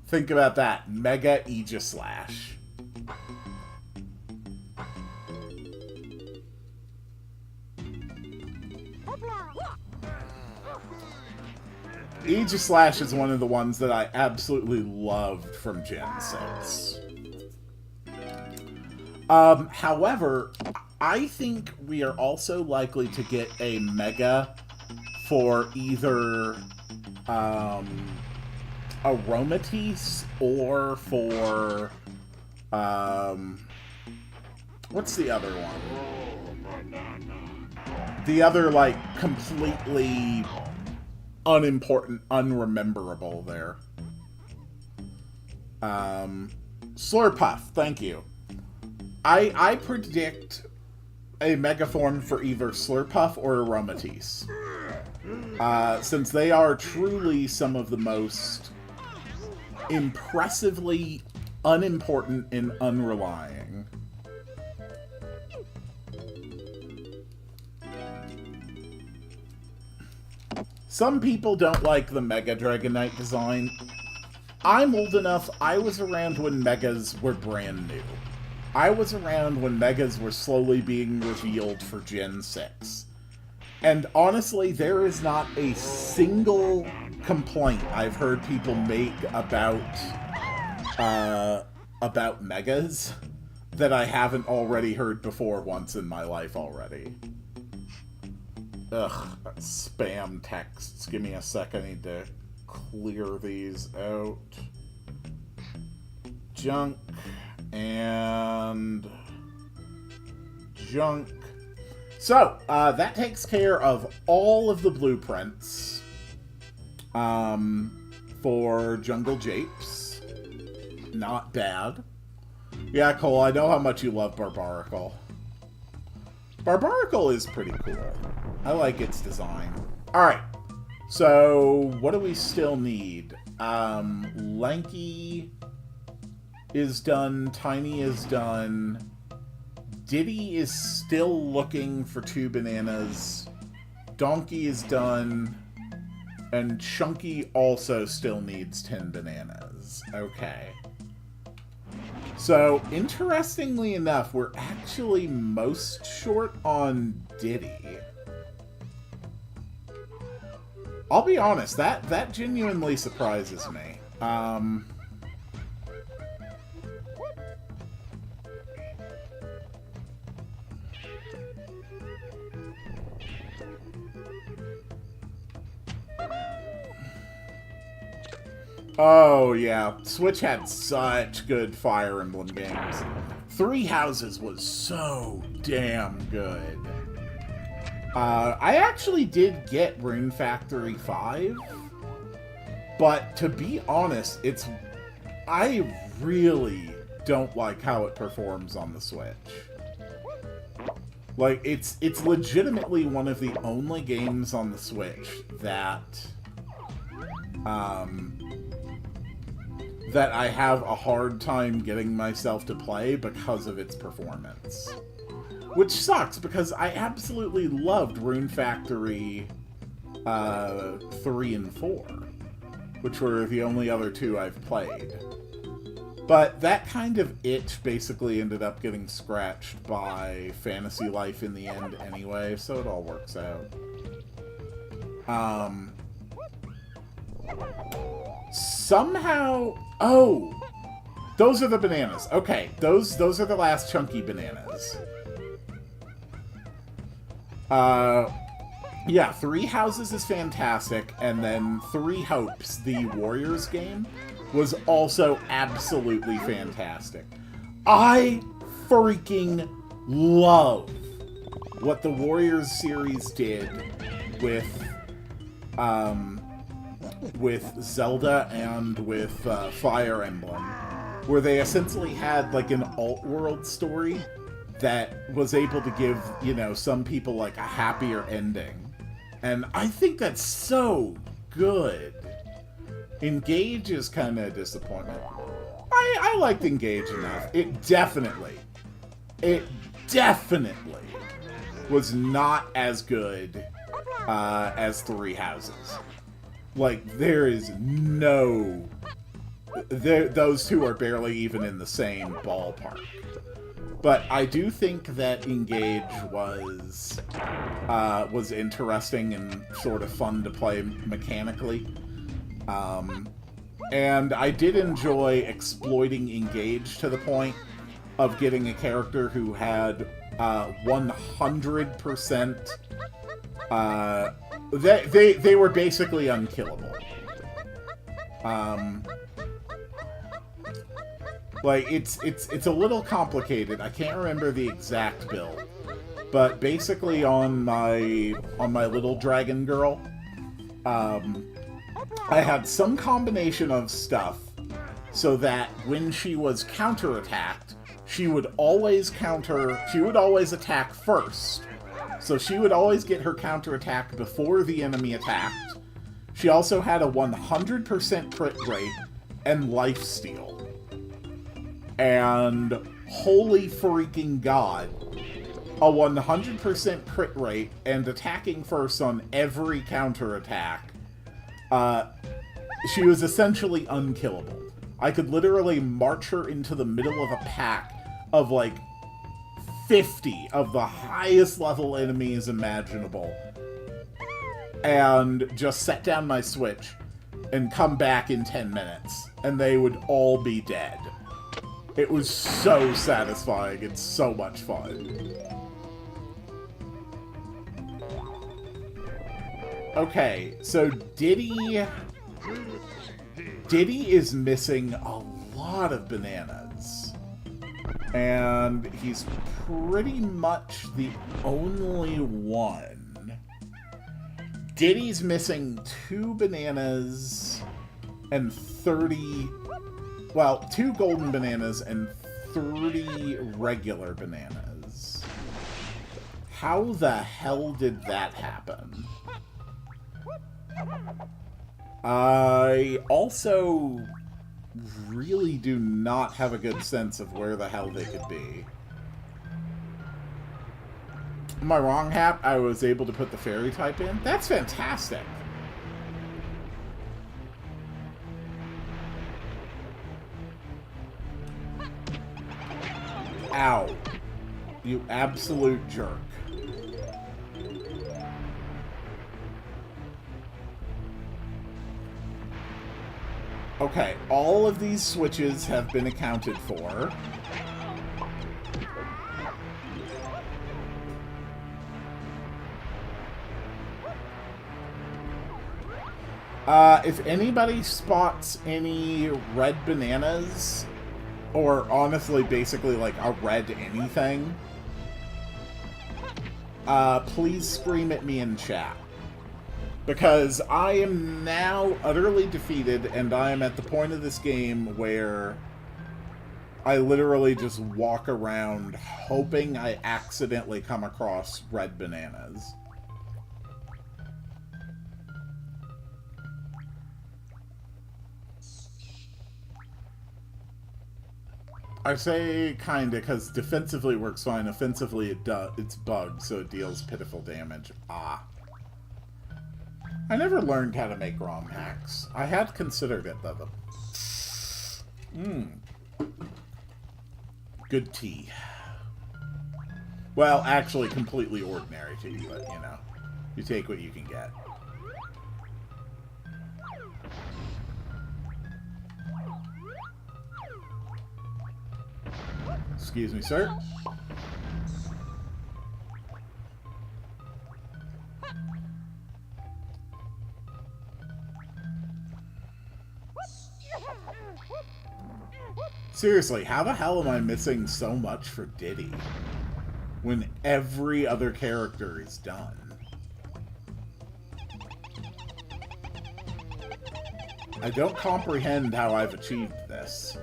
Think about that. Mega Aegislash. Aegislash is one of the ones that I absolutely loved from Gen 6. However, I think we are also likely to get a Mega for either Aromatisse or for what's the other one? The other, like, completely unimportant, unrememberable there. Slurpuff, thank you. I predict a Megaform for either Slurpuff or Aromatisse. Since they are truly some of the most impressively unimportant and unrelying. Some people don't like the Mega Dragonite design. I'm old enough, I was around when Megas were brand new. I was around when Megas were slowly being revealed for Gen 6. And honestly, there is not a single complaint I've heard people make about Megas that I haven't already heard before once in my life already. Ugh, spam texts. Give me a second, I need to clear these out. Junk and junk. So, that takes care of all of the blueprints for Jungle Japes. Not bad. Yeah, Cole, I know how much you love Barbaracle. Barbaracle is pretty cool. I like its design. Alright, so what do we still need? Lanky is done, Tiny is done, Diddy is still looking for 2 bananas, Donkey is done, and Chunky also still needs 10 bananas. Okay. So, interestingly enough, we're actually most short on Diddy. I'll be honest, that genuinely surprises me. Oh, yeah. Switch had such good Fire Emblem games. Three Houses was so damn good. I actually did get Rune Factory 5, but to be honest, I really don't like how it performs on the Switch. Like, it's legitimately one of the only games on the Switch that that I have a hard time getting myself to play because of its performance. Which sucks, because I absolutely loved Rune Factory 3 and 4, which were the only other two I've played. But that kind of itch basically ended up getting scratched by Fantasy Life in the end anyway, so it all works out. Somehow... Oh! Those are the bananas. Okay, those are the last chunky bananas. Yeah, Three Houses is fantastic, and then Three Hopes, the Warriors game, was also absolutely fantastic. I freaking love what the Warriors series did with Zelda and with Fire Emblem, where they essentially had like an alt-world story that was able to give, you know, some people like a happier ending. And I think that's so good. Engage is kind of a disappointment. I liked Engage enough. It definitely was not as good as Three Houses. Like, there is no... those two are barely even in the same ballpark. But I do think that Engage was interesting and sort of fun to play mechanically. And I did enjoy exploiting Engage to the point of getting a character who had 100%... they were basically unkillable. Like, it's a little complicated. I can't remember the exact build. But basically on my little dragon girl, I had some combination of stuff so that when she was counterattacked, she would always attack first. So she would always get her counterattack before the enemy attacked. She also had a 100% crit rate and lifesteal. And holy freaking god, a 100% crit rate and attacking first on every counterattack. She was essentially unkillable. I could literally march her into the middle of a pack of like 50 of the highest level enemies imaginable and just set down my switch and come back in 10 minutes and they would all be dead. It was so satisfying. It's so much fun. Okay, so Diddy is missing a lot of bananas. And he's pretty much the only one. Diddy's missing 2 bananas and 30... Well, 2 golden bananas and 30 regular bananas. How the hell did that happen? I also really do not have a good sense of where the hell they could be. Am I wrong, Hap? I was able to put the fairy type in? That's fantastic. Ow. You absolute jerk. Okay, all of these switches have been accounted for. If anybody spots any red bananas, or honestly, basically like a red anything, please scream at me in chat. Because I am now utterly defeated, and I am at the point of this game where I literally just walk around hoping I accidentally come across red bananas. I say kinda, because defensively works fine. Offensively, it's bugged, so it deals pitiful damage. Ah. I never learned how to make ROM hacks. I had considered it, though. good tea. Well, actually, completely ordinary tea, but, you know, you take what you can get. Excuse me, sir. Seriously, how the hell am I missing so much for Diddy when every other character is done? I don't comprehend how I've achieved this.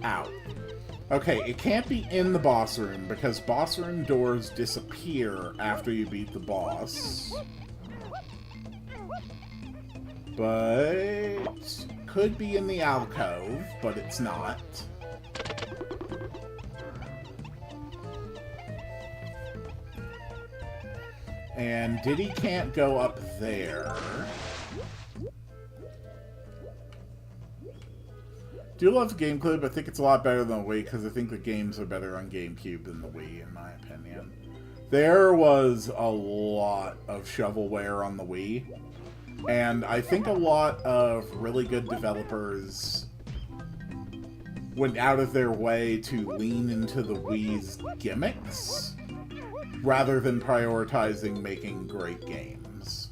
Ow. Okay, it can't be in the boss room, because boss room doors disappear after you beat the boss. But... could be in the alcove, but it's not. And Diddy can't go up there. Do love the Game Clip. I think it's a lot better than the Wii, because I think the games are better on GameCube than the Wii, in my opinion. There was a lot of shovelware on the Wii, and I think a lot of really good developers went out of their way to lean into the Wii's gimmicks, rather than prioritizing making great games.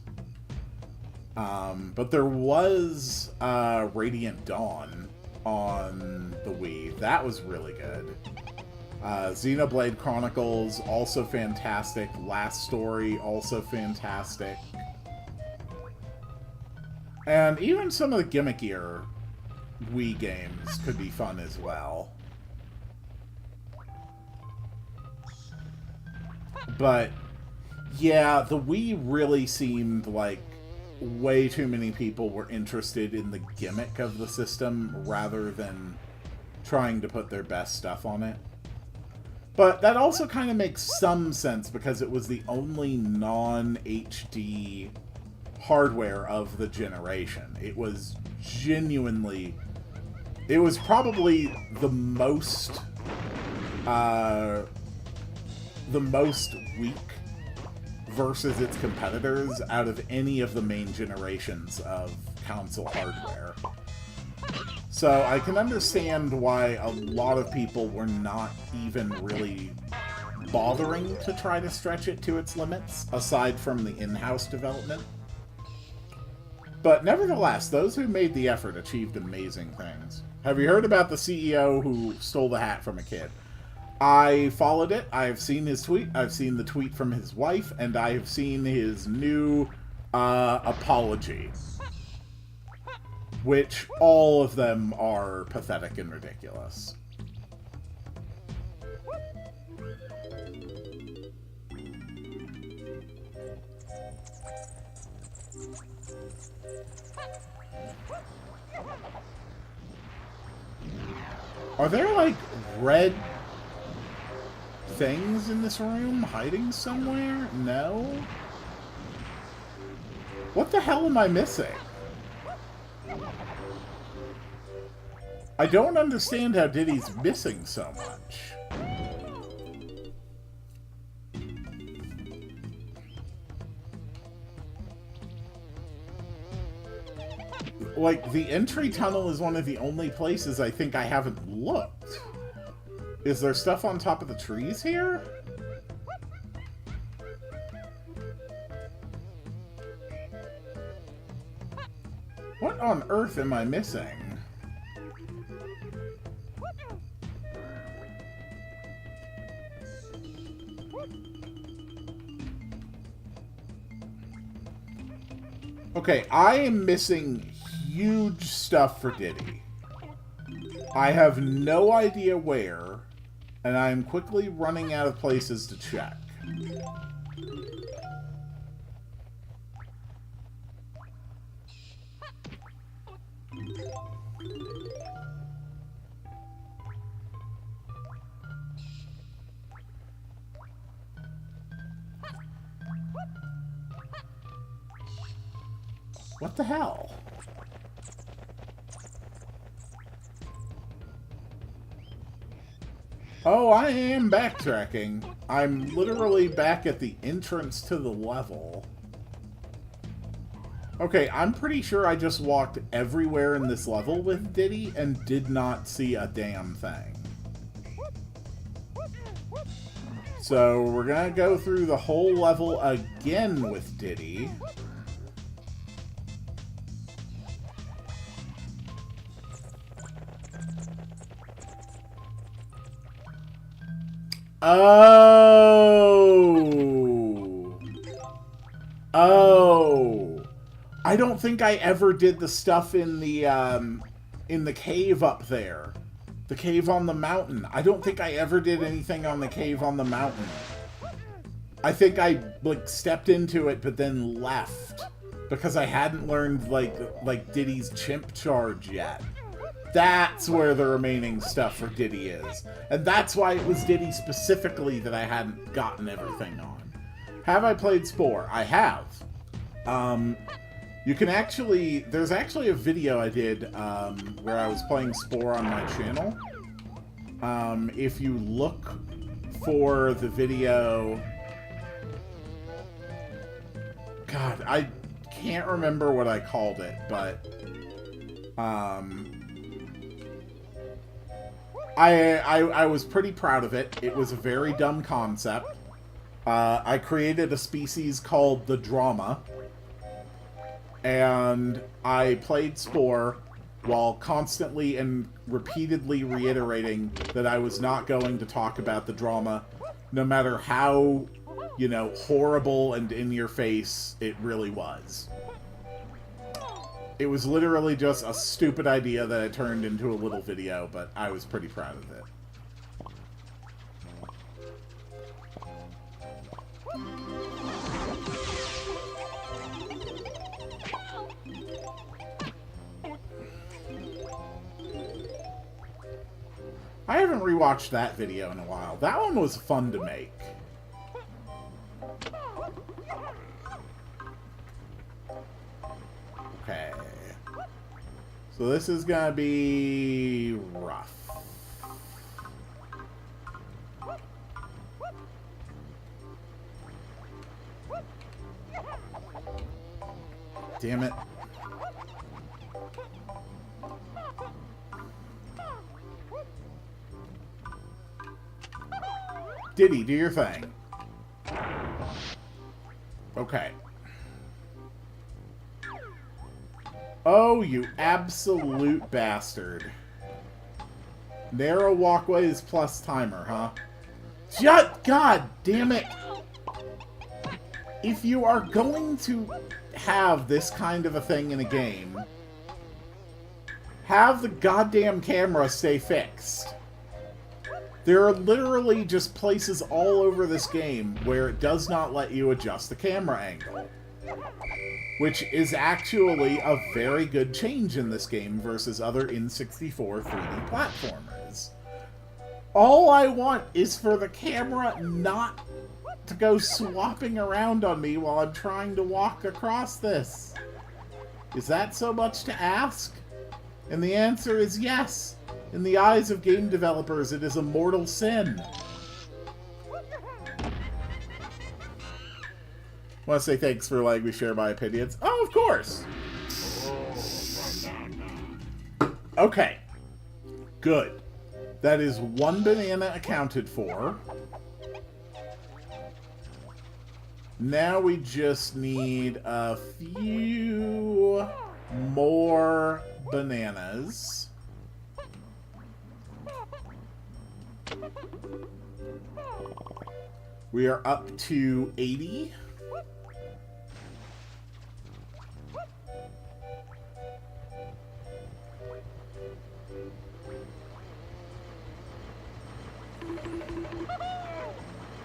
But there was Radiant Dawn on the Wii. That was really good. Xenoblade Chronicles, also fantastic. Last Story, also fantastic. And even some of the gimmickier Wii games could be fun as well. But, yeah, the Wii really seemed like way too many people were interested in the gimmick of the system rather than trying to put their best stuff on it. But that also kind of makes some sense because it was the only non-HD hardware of the generation. It was genuinely... it was probably the most weak versus its competitors out of any of the main generations of console hardware. So I can understand why a lot of people were not even really bothering to try to stretch it to its limits, aside from the in-house development. But nevertheless, those who made the effort achieved amazing things. Have you heard about the CEO who stole the hat from a kid? I followed it. I've seen his tweet. I've seen the tweet from his wife, and I have seen his new apology, which all of them are pathetic and ridiculous. Are there, like, red things in this room hiding somewhere? No? What the hell am I missing? I don't understand how Diddy's missing so much. Like, the entry tunnel is one of the only places I think I haven't looked. Is there stuff on top of the trees here? What on earth am I missing? Okay, I am missing huge stuff for Diddy. I have no idea where, and I am quickly running out of places to check. What the hell? Oh, I am backtracking. I'm literally back at the entrance to the level. Okay, I'm pretty sure I just walked everywhere in this level with Diddy and did not see a damn thing. So, we're gonna go through the whole level again with Diddy. Oh! Oh! I don't think I ever did the stuff in the cave up there. The cave on the mountain. I don't think I ever did anything on the cave on the mountain. I think I, like, stepped into it but then left. Because I hadn't learned, like Diddy's chimp charge yet. That's where the remaining stuff for Diddy is. And that's why it was Diddy specifically that I hadn't gotten everything on. Have I played Spore? I have. You can actually... There's actually a video I did where I was playing Spore on my channel. If you look for the video... God, I can't remember what I called it, but... I was pretty proud of it. It was a very dumb concept. I created a species called the Drama. And I played Spore while constantly and repeatedly reiterating that I was not going to talk about the drama, no matter how, you know, horrible and in your face it really was. It was literally just a stupid idea that I turned into a little video, but I was pretty proud of it. I haven't rewatched that video in a while. That one was fun to make. Okay. So this is gonna be rough. Damn it. Diddy, do your thing. Okay. Oh, you absolute bastard. Narrow walkways plus timer, huh? God damn it! If you are going to have this kind of a thing in a game, have the goddamn camera stay fixed. There are literally just places all over this game where it does not let you adjust the camera angle. Which is actually a very good change in this game versus other N64 3D platformers. All I want is for the camera not to go swapping around on me while I'm trying to walk across this. Is that so much to ask? And the answer is yes. In the eyes of game developers, it is a mortal sin. I want to say thanks for letting me share my opinions. Oh, of course! Okay. Good. That is one banana accounted for. Now we just need a few more bananas. We are up to 80.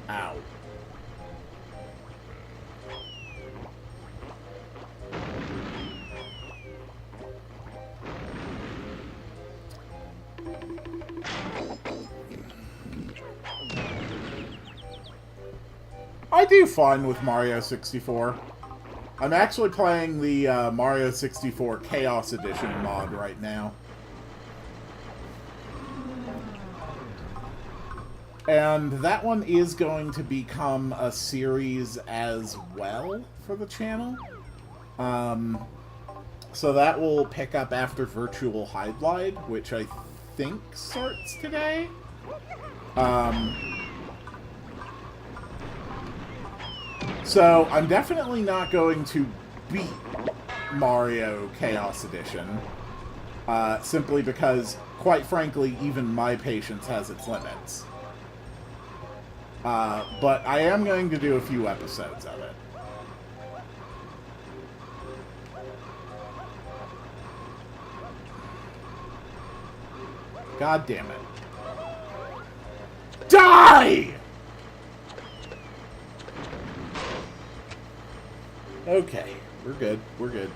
Ow. I do fine with Mario 64. I'm actually playing the Mario 64 Chaos Edition mod right now. And that one is going to become a series as well for the channel. So that will pick up after Virtual Hide-Glide, which I think starts today. So I'm definitely not going to beat Mario Chaos Edition, simply because, quite frankly, even my patience has its limits. But I am going to do a few episodes of it. God damn it. Die! Okay, we're good. We're good.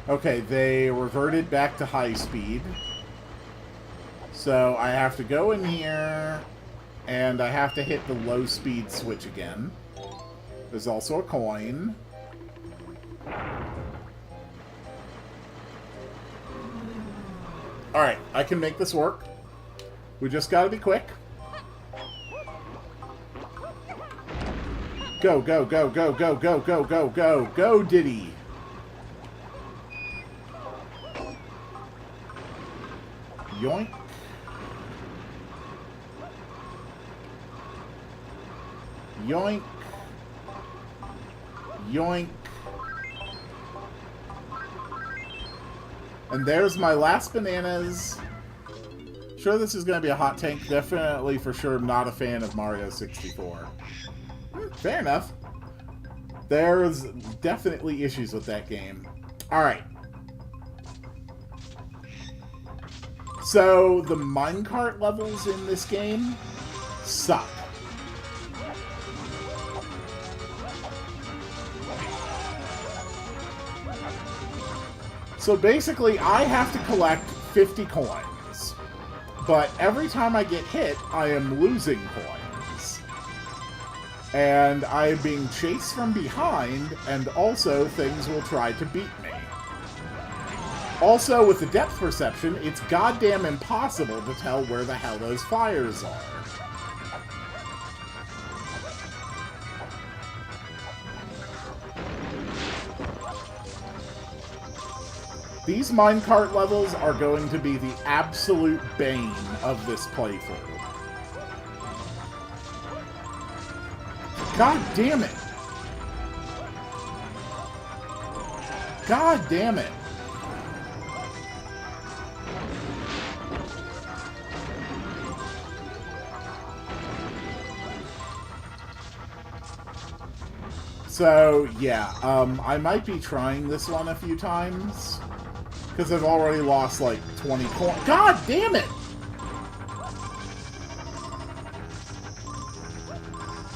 Okay, they reverted back to high speed. So I have to go in here, and I have to hit the low speed switch again. There's also a coin. Alright, I can make this work. We just gotta be quick. Go, go, go, go, go, go, go, go, go, go, Diddy! Yoink. Yoink. Yoink. And there's my last bananas. Sure, this is going to be a hot tank. Definitely, for sure, not a fan of Mario 64. Fair enough. There's definitely issues with that game. Alright. So, the minecart levels in this game suck. So basically, I have to collect 50 coins. But every time I get hit, I am losing coins. And I am being chased from behind, and also things will try to beat me. Also, with the depth perception, it's goddamn impossible to tell where the hell those fires are. These minecart levels are going to be the absolute bane of this playthrough. God damn it! God damn it! So, yeah, I might be trying this one a few times. Because I've already lost, like, 20 coins. God damn it!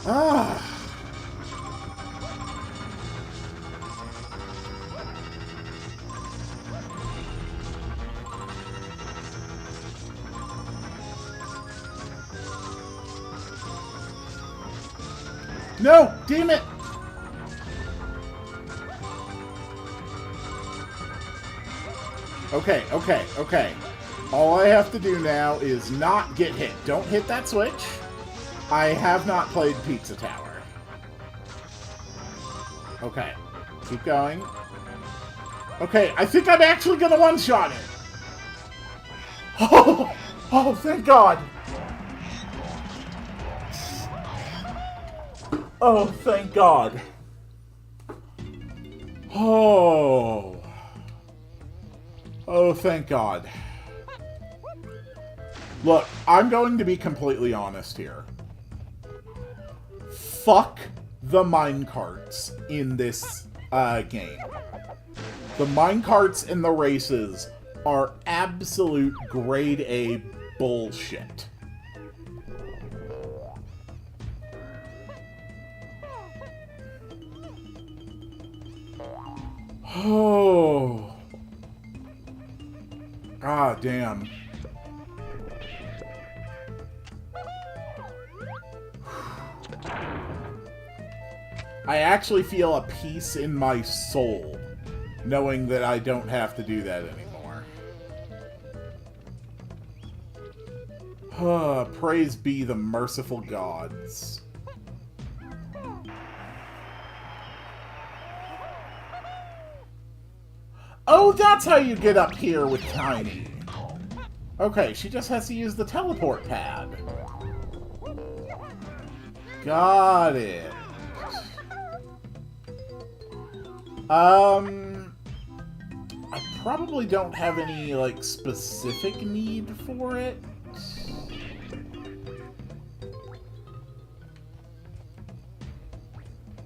Ah. No! Damn it! Okay, okay, okay. All I have to do now is not get hit. Don't hit that switch. I have not played Pizza Tower. Okay. Keep going. Okay, I think I'm actually gonna one-shot it. Oh! Oh, thank God! Oh, thank God. Oh... Oh, thank God. Look, I'm going to be completely honest here. Fuck the minecarts in this game. The minecarts in the races are absolute grade A bullshit. Oh... Ah, damn. I actually feel a peace in my soul, knowing that I don't have to do that anymore. Praise be the merciful gods. Oh, that's how you get up here with Tiny. Okay, she just has to use the teleport pad. Got it. I probably don't have any, like, specific need for it.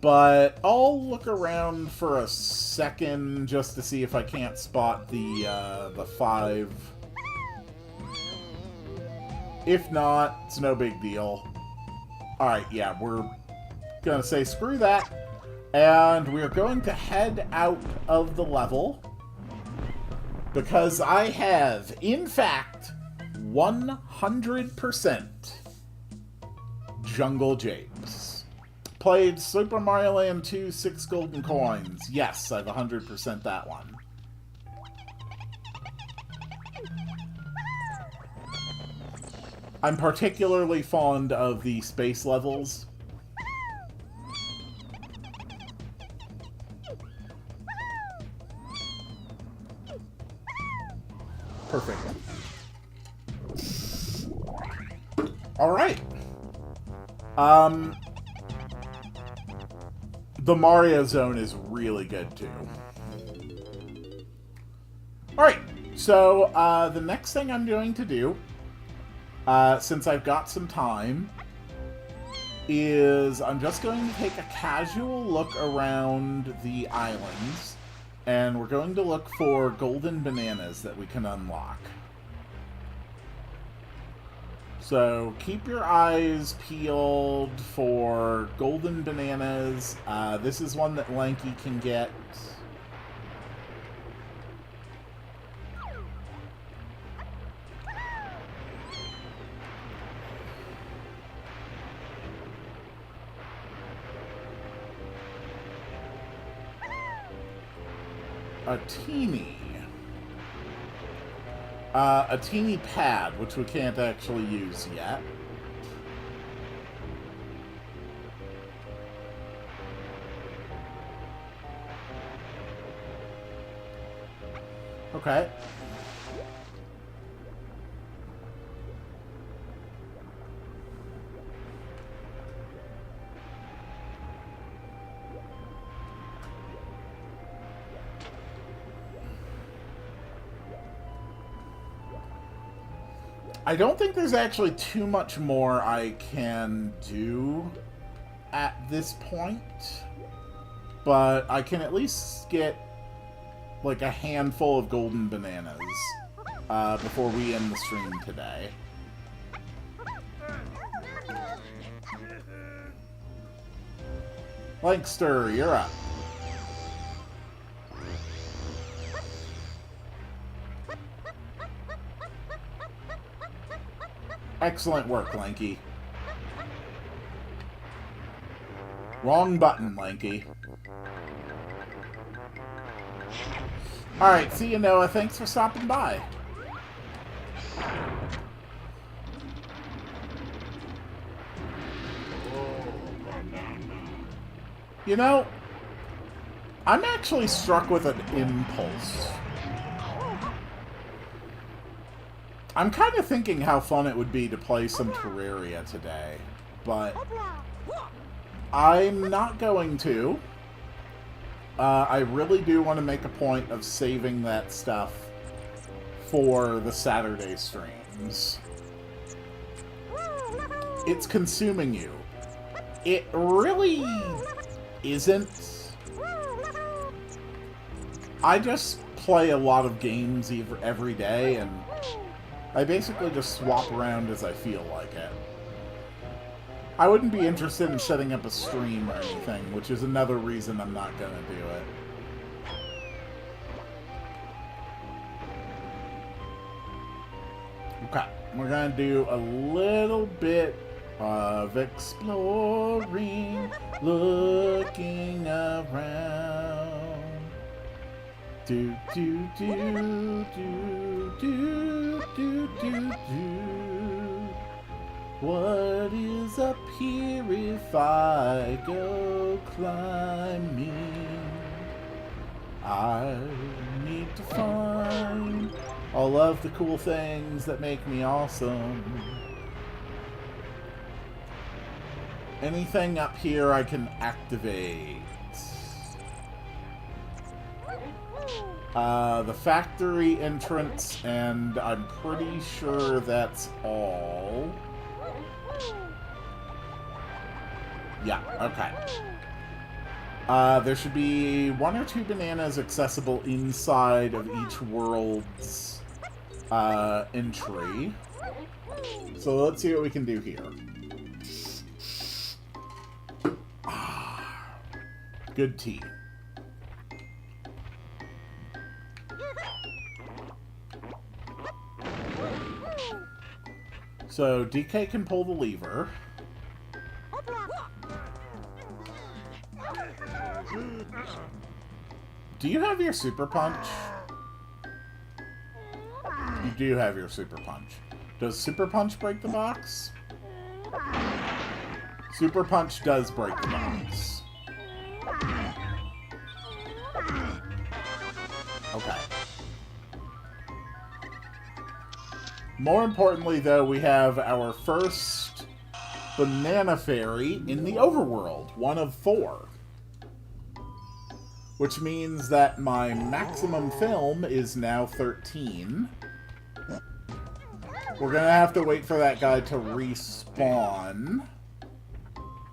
But I'll look around for a second just to see if I can't spot the 5. If not, it's no big deal. Alright, yeah, we're gonna say screw that. And we're going to head out of the level. Because I have, in fact, 100% Jungle Japes. Played Super Mario Land 2, 6 golden coins. Yes, I've 100% that one. I'm particularly fond of the space levels. Perfect. Alright. The Mario Zone is really good, too. Alright, so, the next thing I'm going to do, since I've got some time, is I'm just going to take a casual look around the islands, and we're going to look for golden bananas that we can unlock. So keep your eyes peeled for golden bananas. This is one that Lanky can get. A teeny pad, which we can't actually use yet. Okay. I don't think there's actually too much more I can do at this point, but I can at least get like a handful of golden bananas before we end the stream today. Lankster, you're up. Excellent work, Lanky. Wrong button, Lanky. Alright, see you, Noah. Thanks for stopping by. You know, I'm actually struck with an impulse. I'm kind of thinking how fun it would be to play some Terraria today, but I'm not going to. I really do want to make a point of saving that stuff for the Saturday streams. It's consuming you. It really isn't. I just play a lot of games every day, and I basically just swap around as I feel like it. I wouldn't be interested in setting up a stream or anything, which is another reason I'm not gonna do it. Okay, we're gonna do a little bit of exploring, looking around. Do do do do do do do do. What is up here if I go climbing? I need to find all of the cool things that make me awesome. Anything up here I can activate. The factory entrance, and I'm pretty sure that's all. Yeah, okay. There should be 1 or 2 bananas accessible inside of each world's entry. So let's see what we can do here. Good tea. So DK can pull the lever. Do you have your super punch? You do have your super punch. Does super punch break the box? Super punch does break the box. Okay. More importantly, though, we have our first banana fairy in the overworld. 1 of 4. Which means that my maximum film is now 13. We're gonna have to wait for that guy to respawn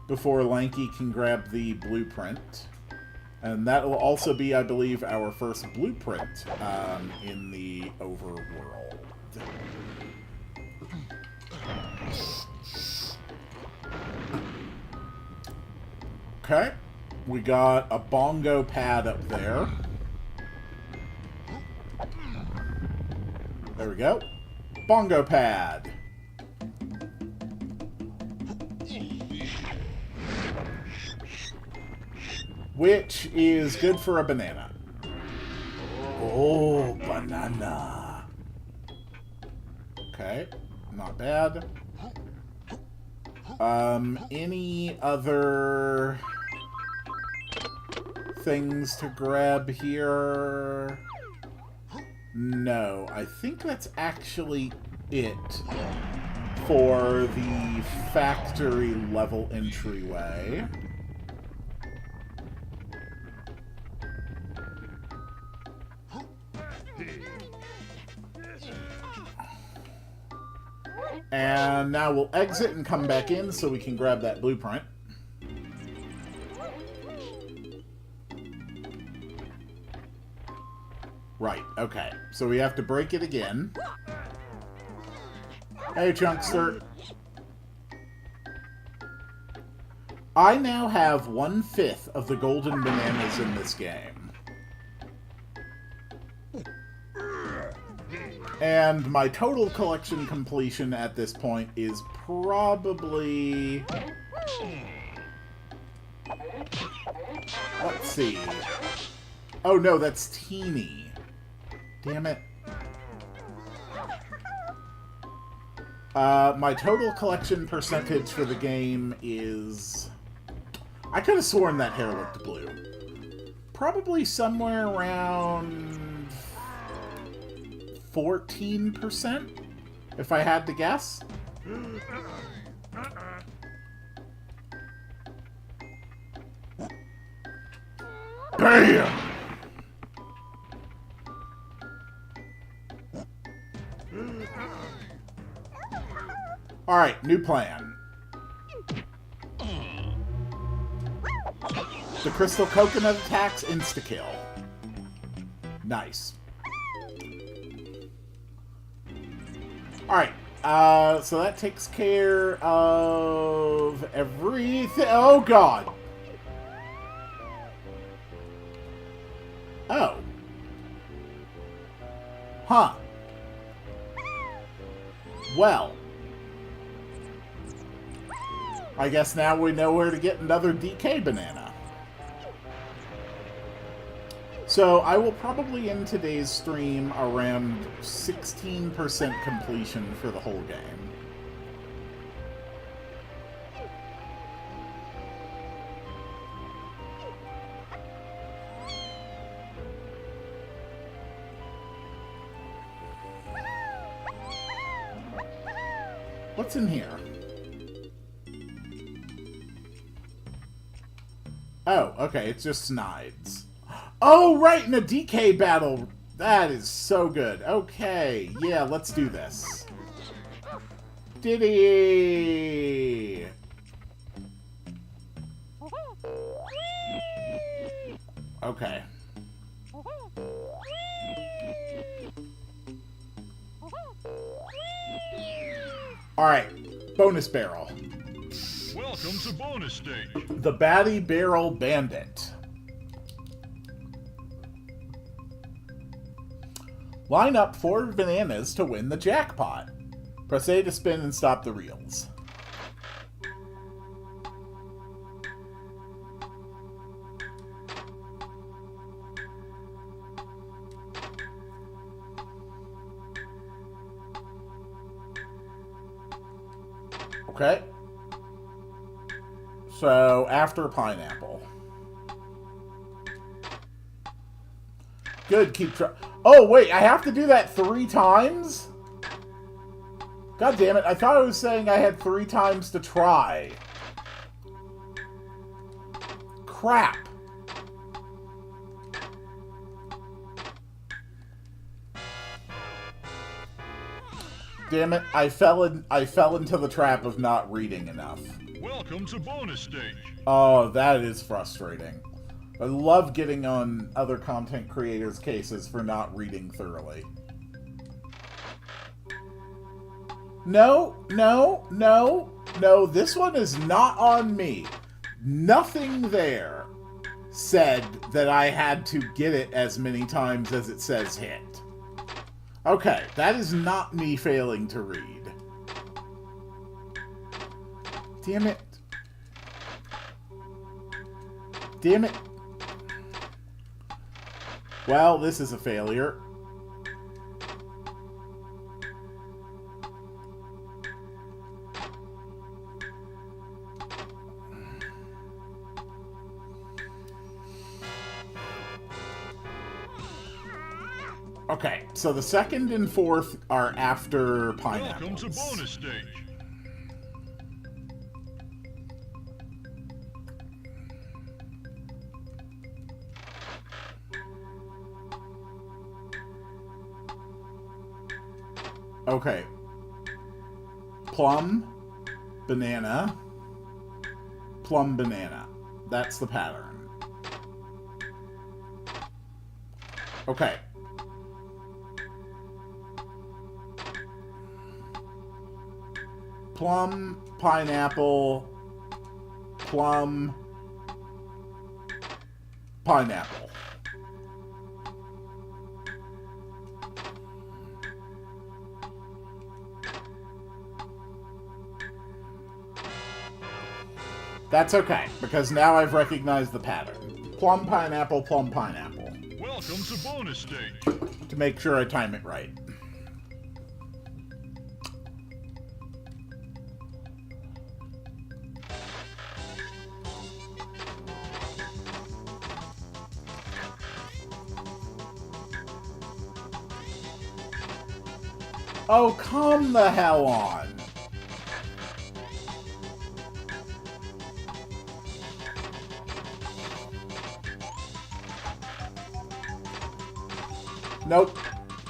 before Lanky can grab the blueprint. And that will also be, I believe, our first blueprint in the overworld. Okay. We got a bongo pad up there. There we go. Bongo pad. Which is good for a banana. Oh, banana. Okay. Not bad. Any other things to grab here? No, I think that's actually it for the factory level entryway. And now we'll exit and come back in so we can grab that blueprint. Right, okay. So we have to break it again. Hey, Chunkster. I now have 1/5 of the golden bananas in this game. And my total collection completion at this point is probably... Let's see. Oh no, that's teeny. Damn it. My total collection percentage for the game is... I could have sworn that hair looked blue. Probably somewhere around 14%, if I had to guess. BAM! Alright, new plan. The crystal coconut attacks insta-kill. Nice. Alright, so that takes care of everything. Oh, God. Oh. Huh. Well, I guess now we know where to get another DK banana. So I will probably end today's stream around 16% completion for the whole game. What's in here? Oh, okay, it's just Snides. Oh, right, in a DK battle. That is so good. Okay, yeah, let's do this. Diddy! Okay. Alright, bonus barrel. Welcome to bonus stage. The Batty Barrel Bandit. Line up 4 bananas to win the jackpot. Press A to spin and stop the reels. Okay. So, after pineapple. Good, keep trying. Oh, wait, I have to do that 3 times? God damn it, I thought I was saying I had 3 times to try. Crap. Damn it, I fell into the trap of not reading enough. Welcome to bonus stage. Oh, that is frustrating. I love getting on other content creators' cases for not reading thoroughly. No, this one is not on me. Nothing there said that I had to get it as many times as it says hit. Okay, that is not me failing to read. Damn it. Damn it. Well, this is a failure. Okay, so the second and fourth are after pineapples. Welcome to bonus stage. Okay. Plum, banana, plum, banana. That's the pattern. Okay. Plum, pineapple, plum, pineapple. That's okay, because now I've recognized the pattern. Plum, pineapple, plum, pineapple. Welcome to bonus stage. To make sure I time it right. Oh, come the hell on. Nope.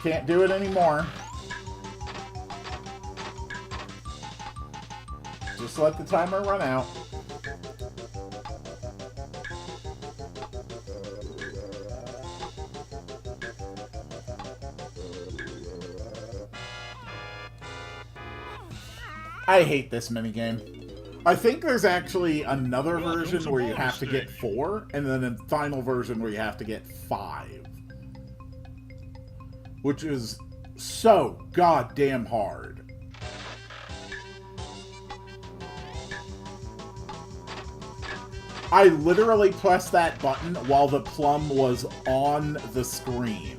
Can't do it anymore. Just let the timer run out. I hate this minigame. I think there's actually another version where you have to get 4, and then a final version where you have to get 5. Which is so goddamn hard. I literally pressed that button while the plum was on the screen.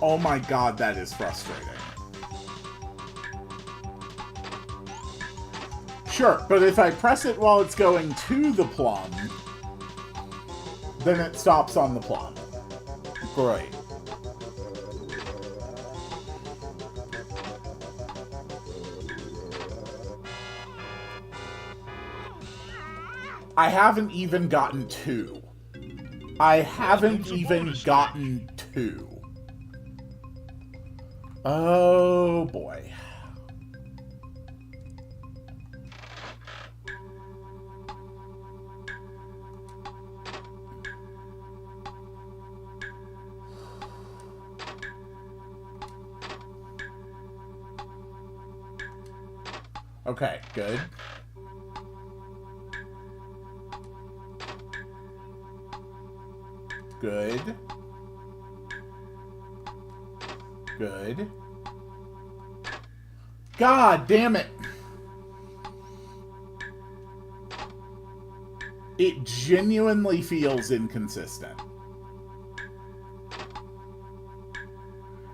Oh my god, that is frustrating. Sure, but if I press it while it's going to the plum, then it stops on the plum. Great. I haven't even gotten 2. I haven't even gotten 2. Oh, boy. Okay, good. Good. Good. God damn it! It genuinely feels inconsistent.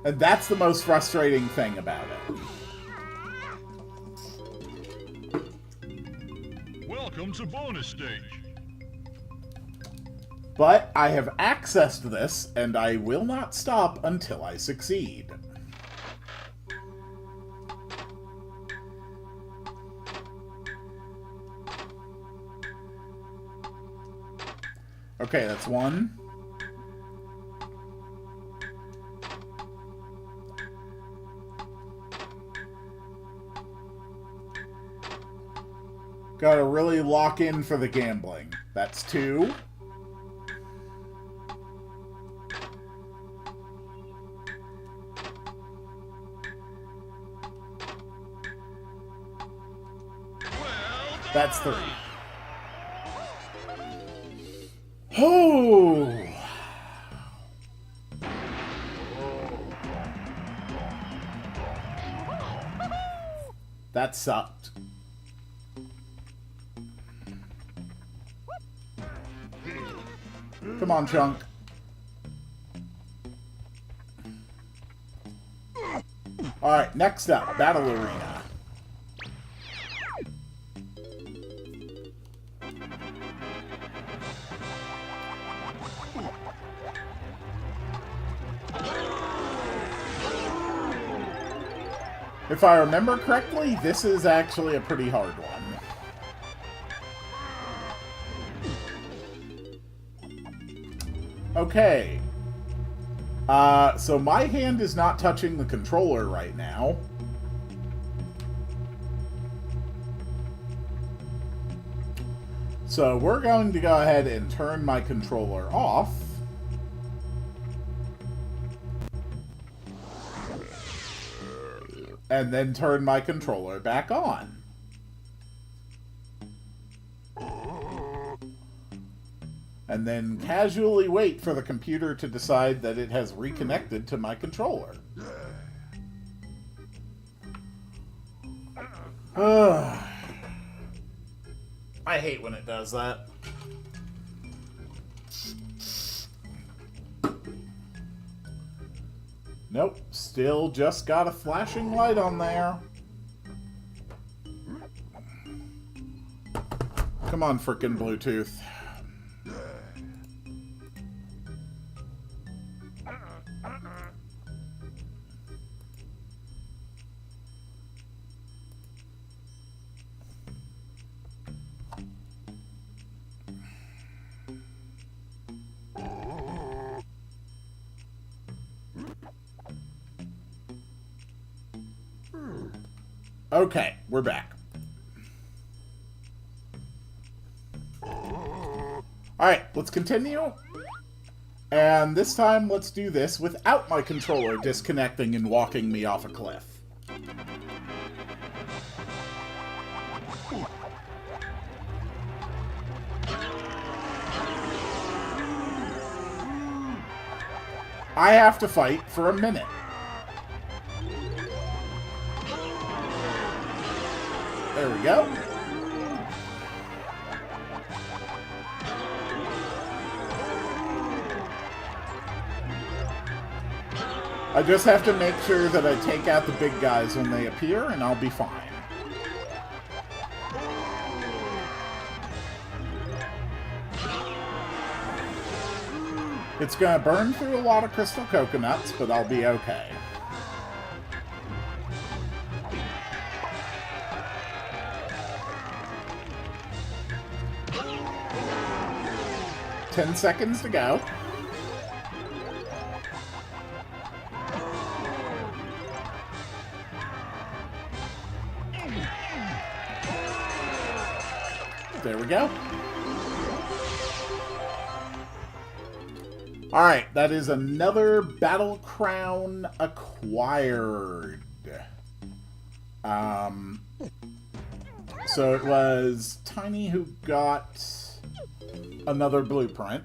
And that's the most frustrating thing about it. Welcome to bonus stage. But I have accessed this, and I will not stop until I succeed. Okay, that's 1. Gotta really lock in for the gambling. That's 2. That's 3. Oh! That sucked. Come on, Chunk. Alright, next up, Battle Arena. If I remember correctly, this is actually a pretty hard one. Okay. So my hand is not touching the controller right now. So we're going to go ahead and turn my controller off. And then turn my controller back on. And then casually wait for the computer to decide that it has reconnected to my controller. I hate when it does that. Nope, still just got a flashing light on there. Come on, frickin' Bluetooth. Okay, we're back. Alright, let's continue. And this time, let's do this without my controller disconnecting and walking me off a cliff. I have to fight for a minute. There we go. I just have to make sure that I take out the big guys when they appear, and I'll be fine. It's gonna burn through a lot of crystal coconuts, but I'll be okay. Ten seconds to go. There we go. Alright, that is another Battle Crown acquired. So it was Tiny who got another blueprint.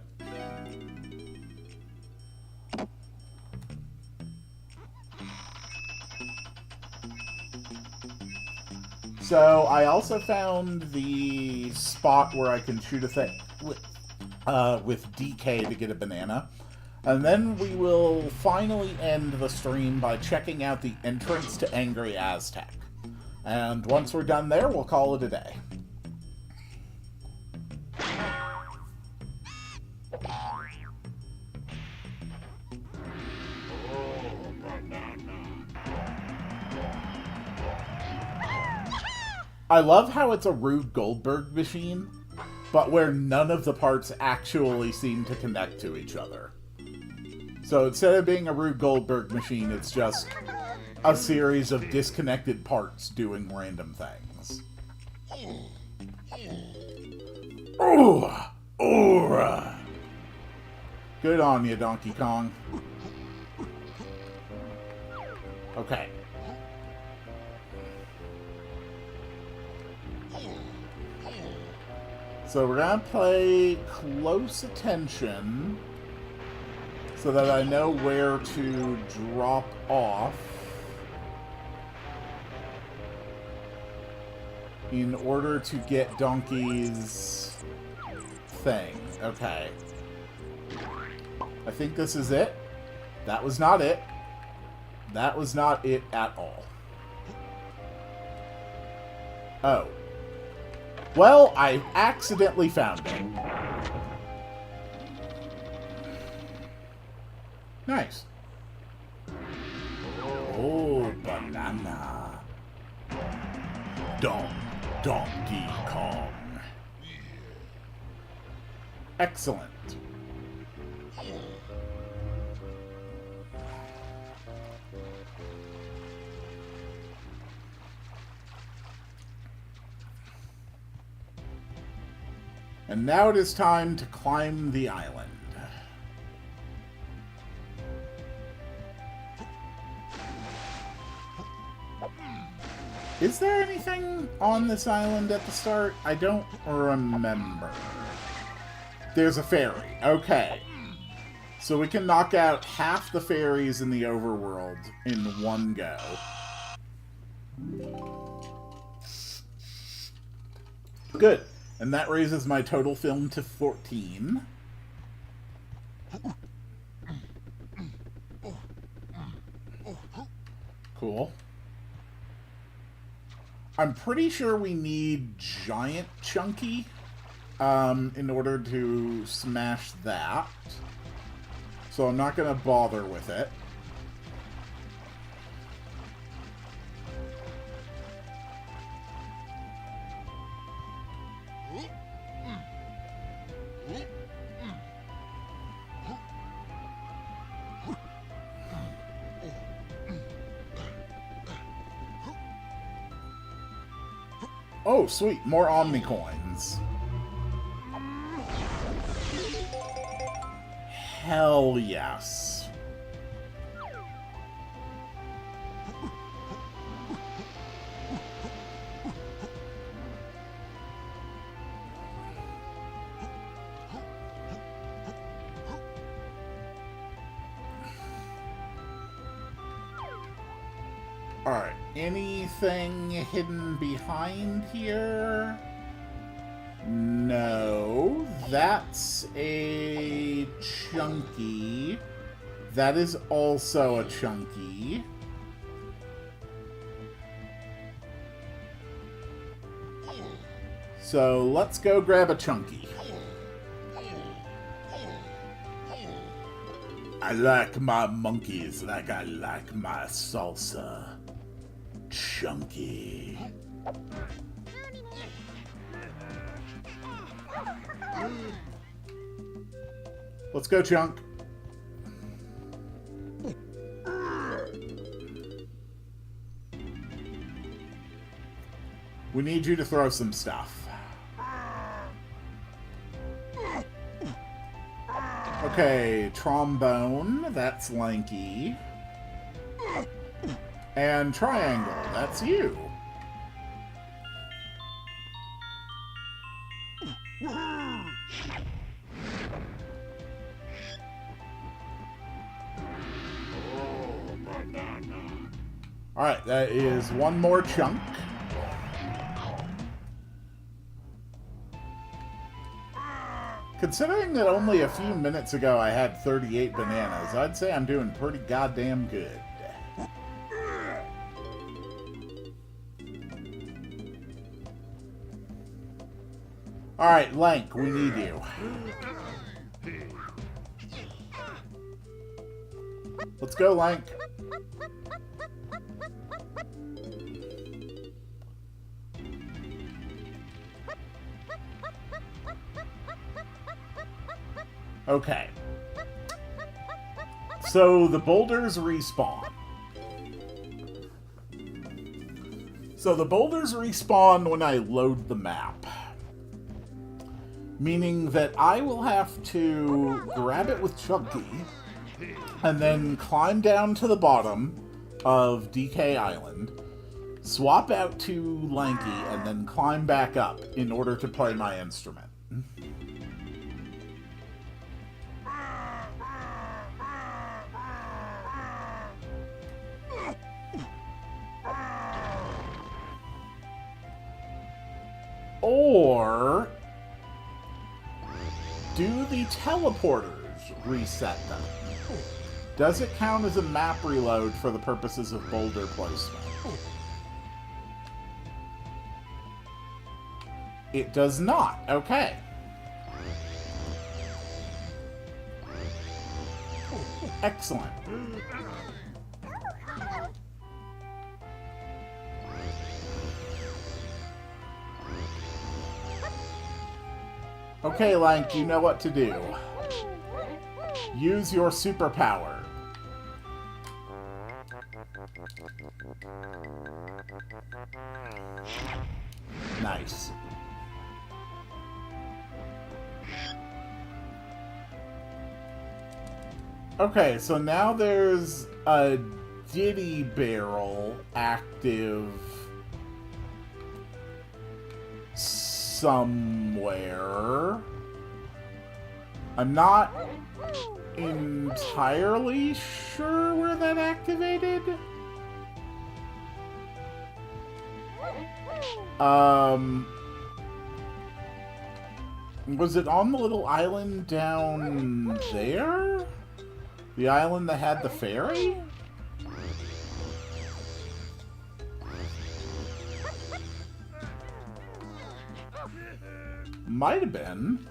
So I also found the spot where I can shoot a thing with DK to get a banana. And then we will finally end the stream by checking out the entrance to Angry Aztec. And once we're done there, we'll call it a day. I love how it's a Rube Goldberg machine, but where none of the parts actually seem to connect to each other. So instead of being a Rube Goldberg machine, it's just a series of disconnected parts doing random things. Ooh! Ooh! Good on you, Donkey Kong. Okay. So we're gonna play close attention so that I know where to drop off in order to get Donkey's thing. Okay. I think this is it. That was not it. That was not it at all. Oh. Well, I accidentally found it. Nice. Oh, banana. Donkey Kong. Excellent. And now it is time to climb the island. Is there anything on this island at the start? I don't remember. There's a ferry. Okay. So we can knock out half the ferries in the overworld in one go. Good. And that raises my total film to 14. Cool. I'm pretty sure we need Giant Chunky in order to smash that. So I'm not going to bother with it. Oh, sweet. More Omni coins. Hell yes. Alright, anything hidden behind here? No. That's a chunky. That is also a chunky. So let's go grab a chunky. I like my monkeys like I like my salsa. Chunky. Let's go, Chunk. We need you to throw some stuff. Okay, trombone, that's Lanky. And triangle, that's you. Alright, that is one more chunk. Considering that only a few minutes ago I had 38 bananas, I'd say I'm doing pretty goddamn good. Alright, Lank, we need you. Let's go, Lank. Okay. So the boulders respawn. When I load the map. Meaning that I will have to grab it with Chunky and then climb down to the bottom of DK Island, swap out to Lanky, and then climb back up in order to play my instrument. Or do the teleporters reset them? Does it count as a map reload for the purposes of boulder placement? It does not. Okay. Excellent. Okay, Lank, you know what to do. Use your superpower. Nice. Okay, so now there's a Diddy barrel active somewhere. I'm not entirely sure where that activated. Was it on the little island down there? The island that had the ferry? Might have been.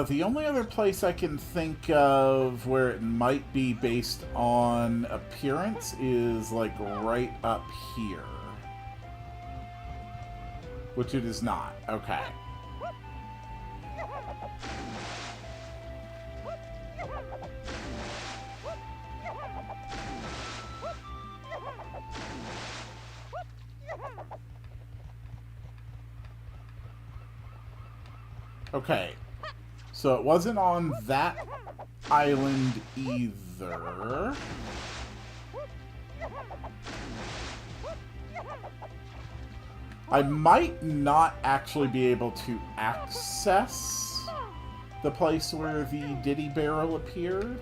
The only other place I can think of where it might be based on appearance is, like, right up here. Which it is not. Okay. Okay. So it wasn't on that island either. I might not actually be able to access The place where the Diddy barrel appeared?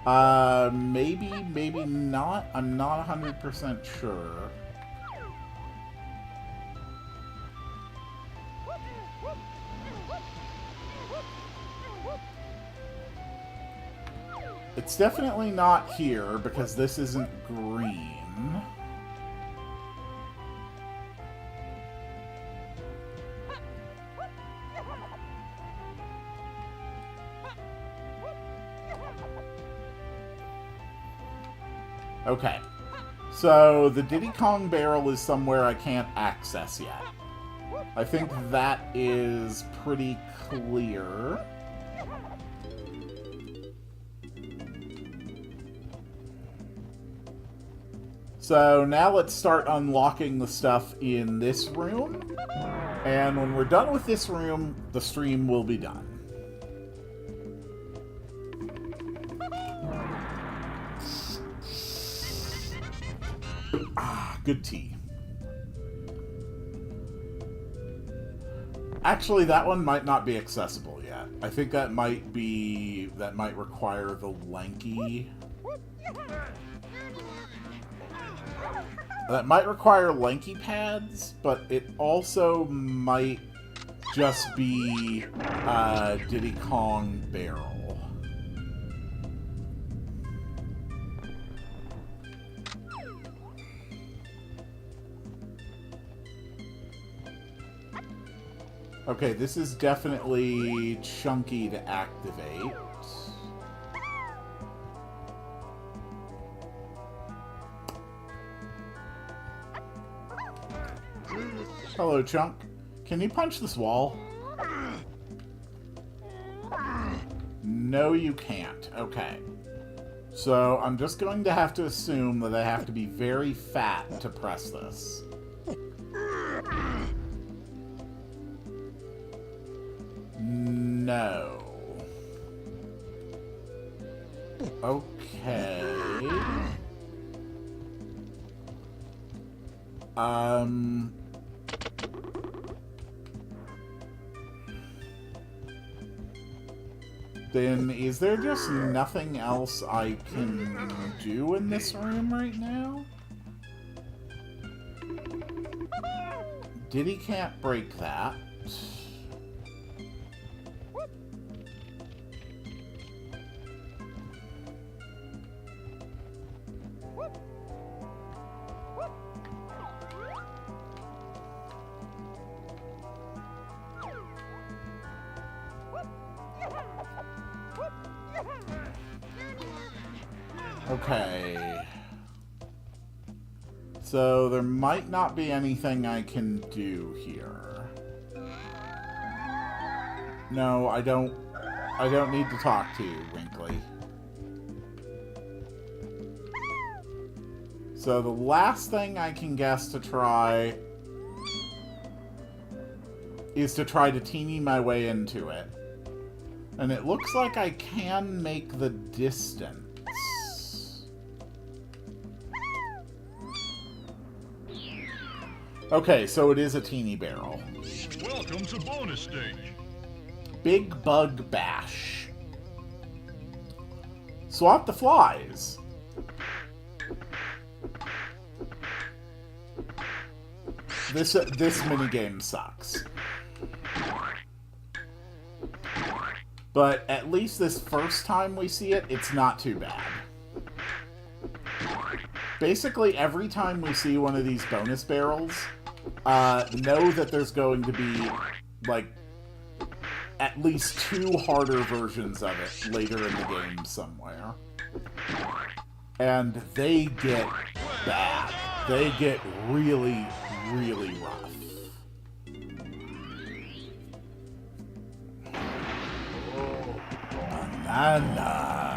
Maybe, maybe not. I'm not 100% sure. It's definitely not here, because this isn't green. Okay. So, the Diddy Kong barrel is somewhere I can't access yet. I think that is pretty clear. So now let's start unlocking the stuff in this room. And when we're done with this room, the stream will be done. Ah, good tea. Actually, that one might not be accessible yet. I think that might require the lanky... That might require lanky pads, but it also might just be Diddy Kong barrel. Okay, this is definitely chunky to activate. Hello, Chunk. Can you punch this wall? No, you can't. Okay. So, I'm just going to have to assume that I have to be very fat to press this. No. Okay. Then is there just nothing else I can do in this room right now? Diddy can't break that. Okay. So there might not be anything I can do here. No, I don't need to talk to you, Wrinkly. So the last thing I can guess to try is to try to teeny my way into it. And it looks like I can make the distance. Okay, so it is a teeny barrel. Welcome to bonus stage. Big Bug Bash. Swap the flies. This minigame sucks. But at least this first time we see it, it's not too bad. Basically, every time we see one of these bonus barrels, know that there's going to be, like, at least 2 harder versions of it later in the game somewhere. And they get bad. They get really, really rough. Banana.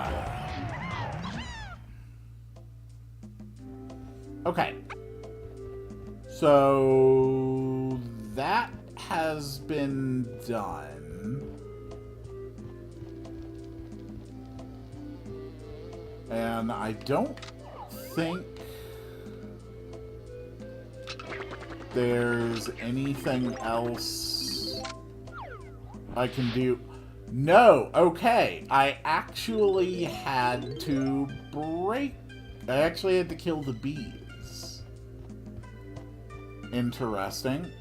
Okay. So that has been done. And I don't think there's anything else I can do... No, okay. I actually had to break... I actually had to kill the bees. Interesting.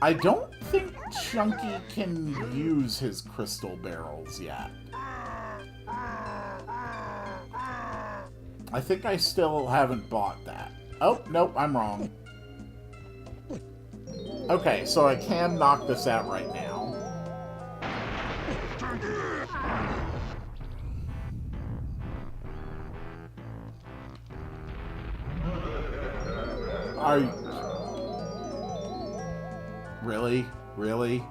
I don't think Chunky can use his crystal barrels yet. I think I still haven't bought that. Oh, nope, I'm wrong. Okay, so I can knock this out right now. Are you... Really? Really?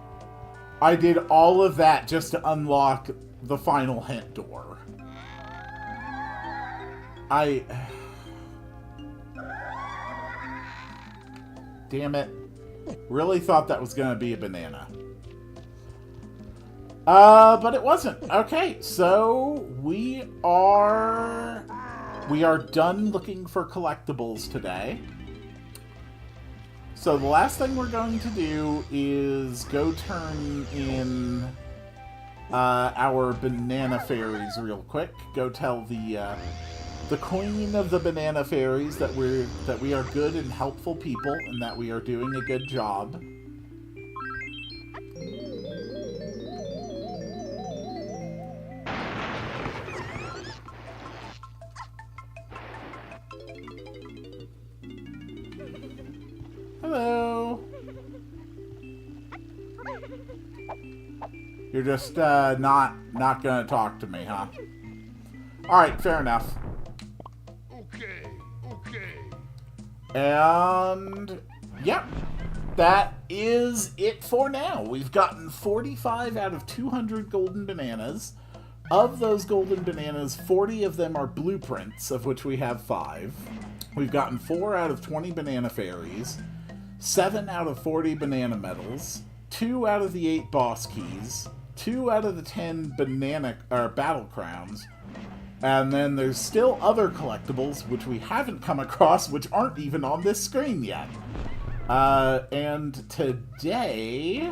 I did all of that just to unlock the final hint door. Damn it. Really thought that was gonna be a banana. But it wasn't. Okay, so we are done looking for collectibles today. So the last thing we're going to do is go turn in our banana fairies real quick. Go tell the queen of the banana fairies that we are good and helpful people and that we are doing a good job. Hello. You're just not gonna talk to me, huh? All right, fair enough. Okay. And yep, that is it for now. We've gotten 45 out of 200 golden bananas. Of those golden bananas, 40 of them are blueprints, of which we have 5. We've gotten 4 out of 20 banana fairies, 7 out of 40 banana medals, 2 out of the 8 boss keys, 2 out of the 10 banana battle crowns, and then there's still other collectibles which we haven't come across, which aren't even on this screen yet. And today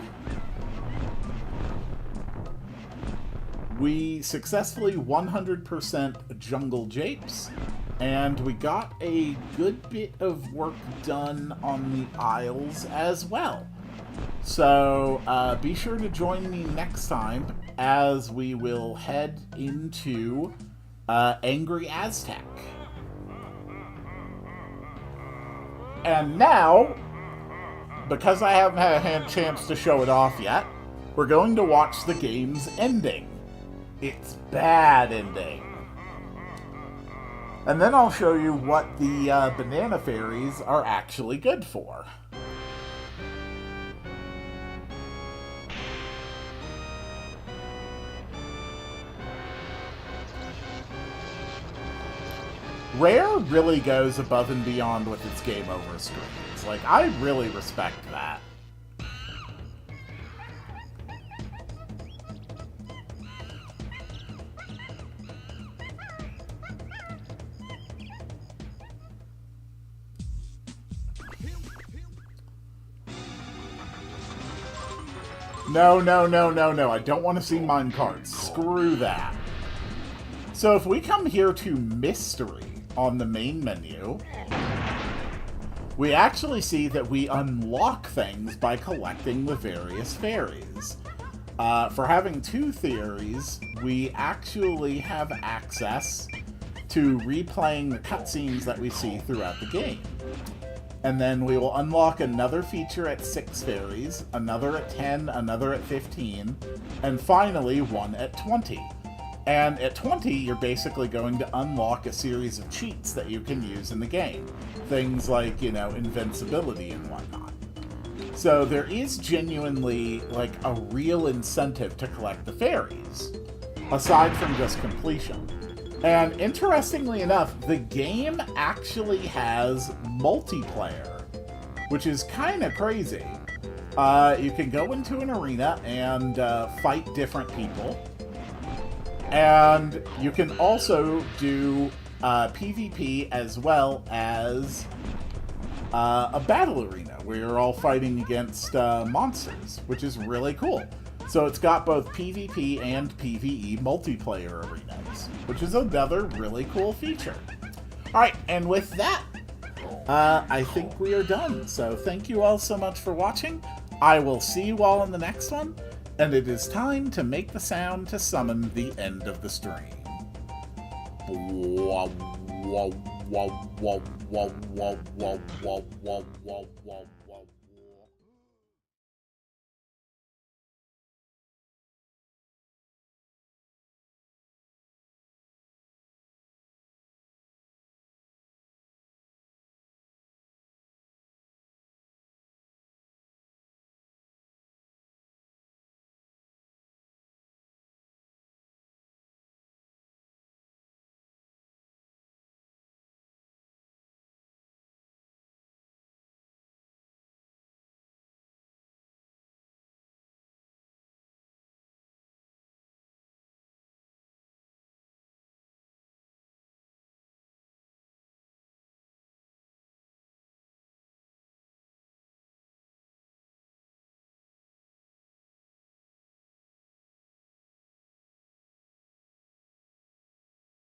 we successfully 100% jungle Japes, and we got a good bit of work done on the Isles as well. So be sure to join me next time as we will head into Angry Aztec. And now, because I haven't had a chance to show it off yet, we're going to watch the game's ending. It's bad ending. And then I'll show you what the banana fairies are actually good for. Rare really goes above and beyond with its game over screens. Like, I really respect that. No. I don't want to see mine cards. Screw that. So if we come here to Mystery on the main menu, we actually see that we unlock things by collecting the various fairies. For having 2 theories, we actually have access to replaying the cutscenes that we see throughout the game. And then we will unlock another feature at 6 fairies, another at 10, another at 15, and finally one at 20. And at 20, you're basically going to unlock a series of cheats that you can use in the game. Things like, you know, invincibility and whatnot. So there is genuinely, like, a real incentive to collect the fairies, aside from just completion. And interestingly enough, the game actually has multiplayer, which is kind of crazy. You can go into an arena and fight different people. And you can also do PvP as well as a battle arena where you're all fighting against monsters, which is really cool. So it's got both PvP and PvE multiplayer arenas, which is another really cool feature. Alright, and with that, I think we are done. So thank you all so much for watching. I will see you all in the next one, and it is time to make the sound to summon the end of the stream. Wow, wow, wow, wow, wow, wow, wow, wow, wow, wow, wow.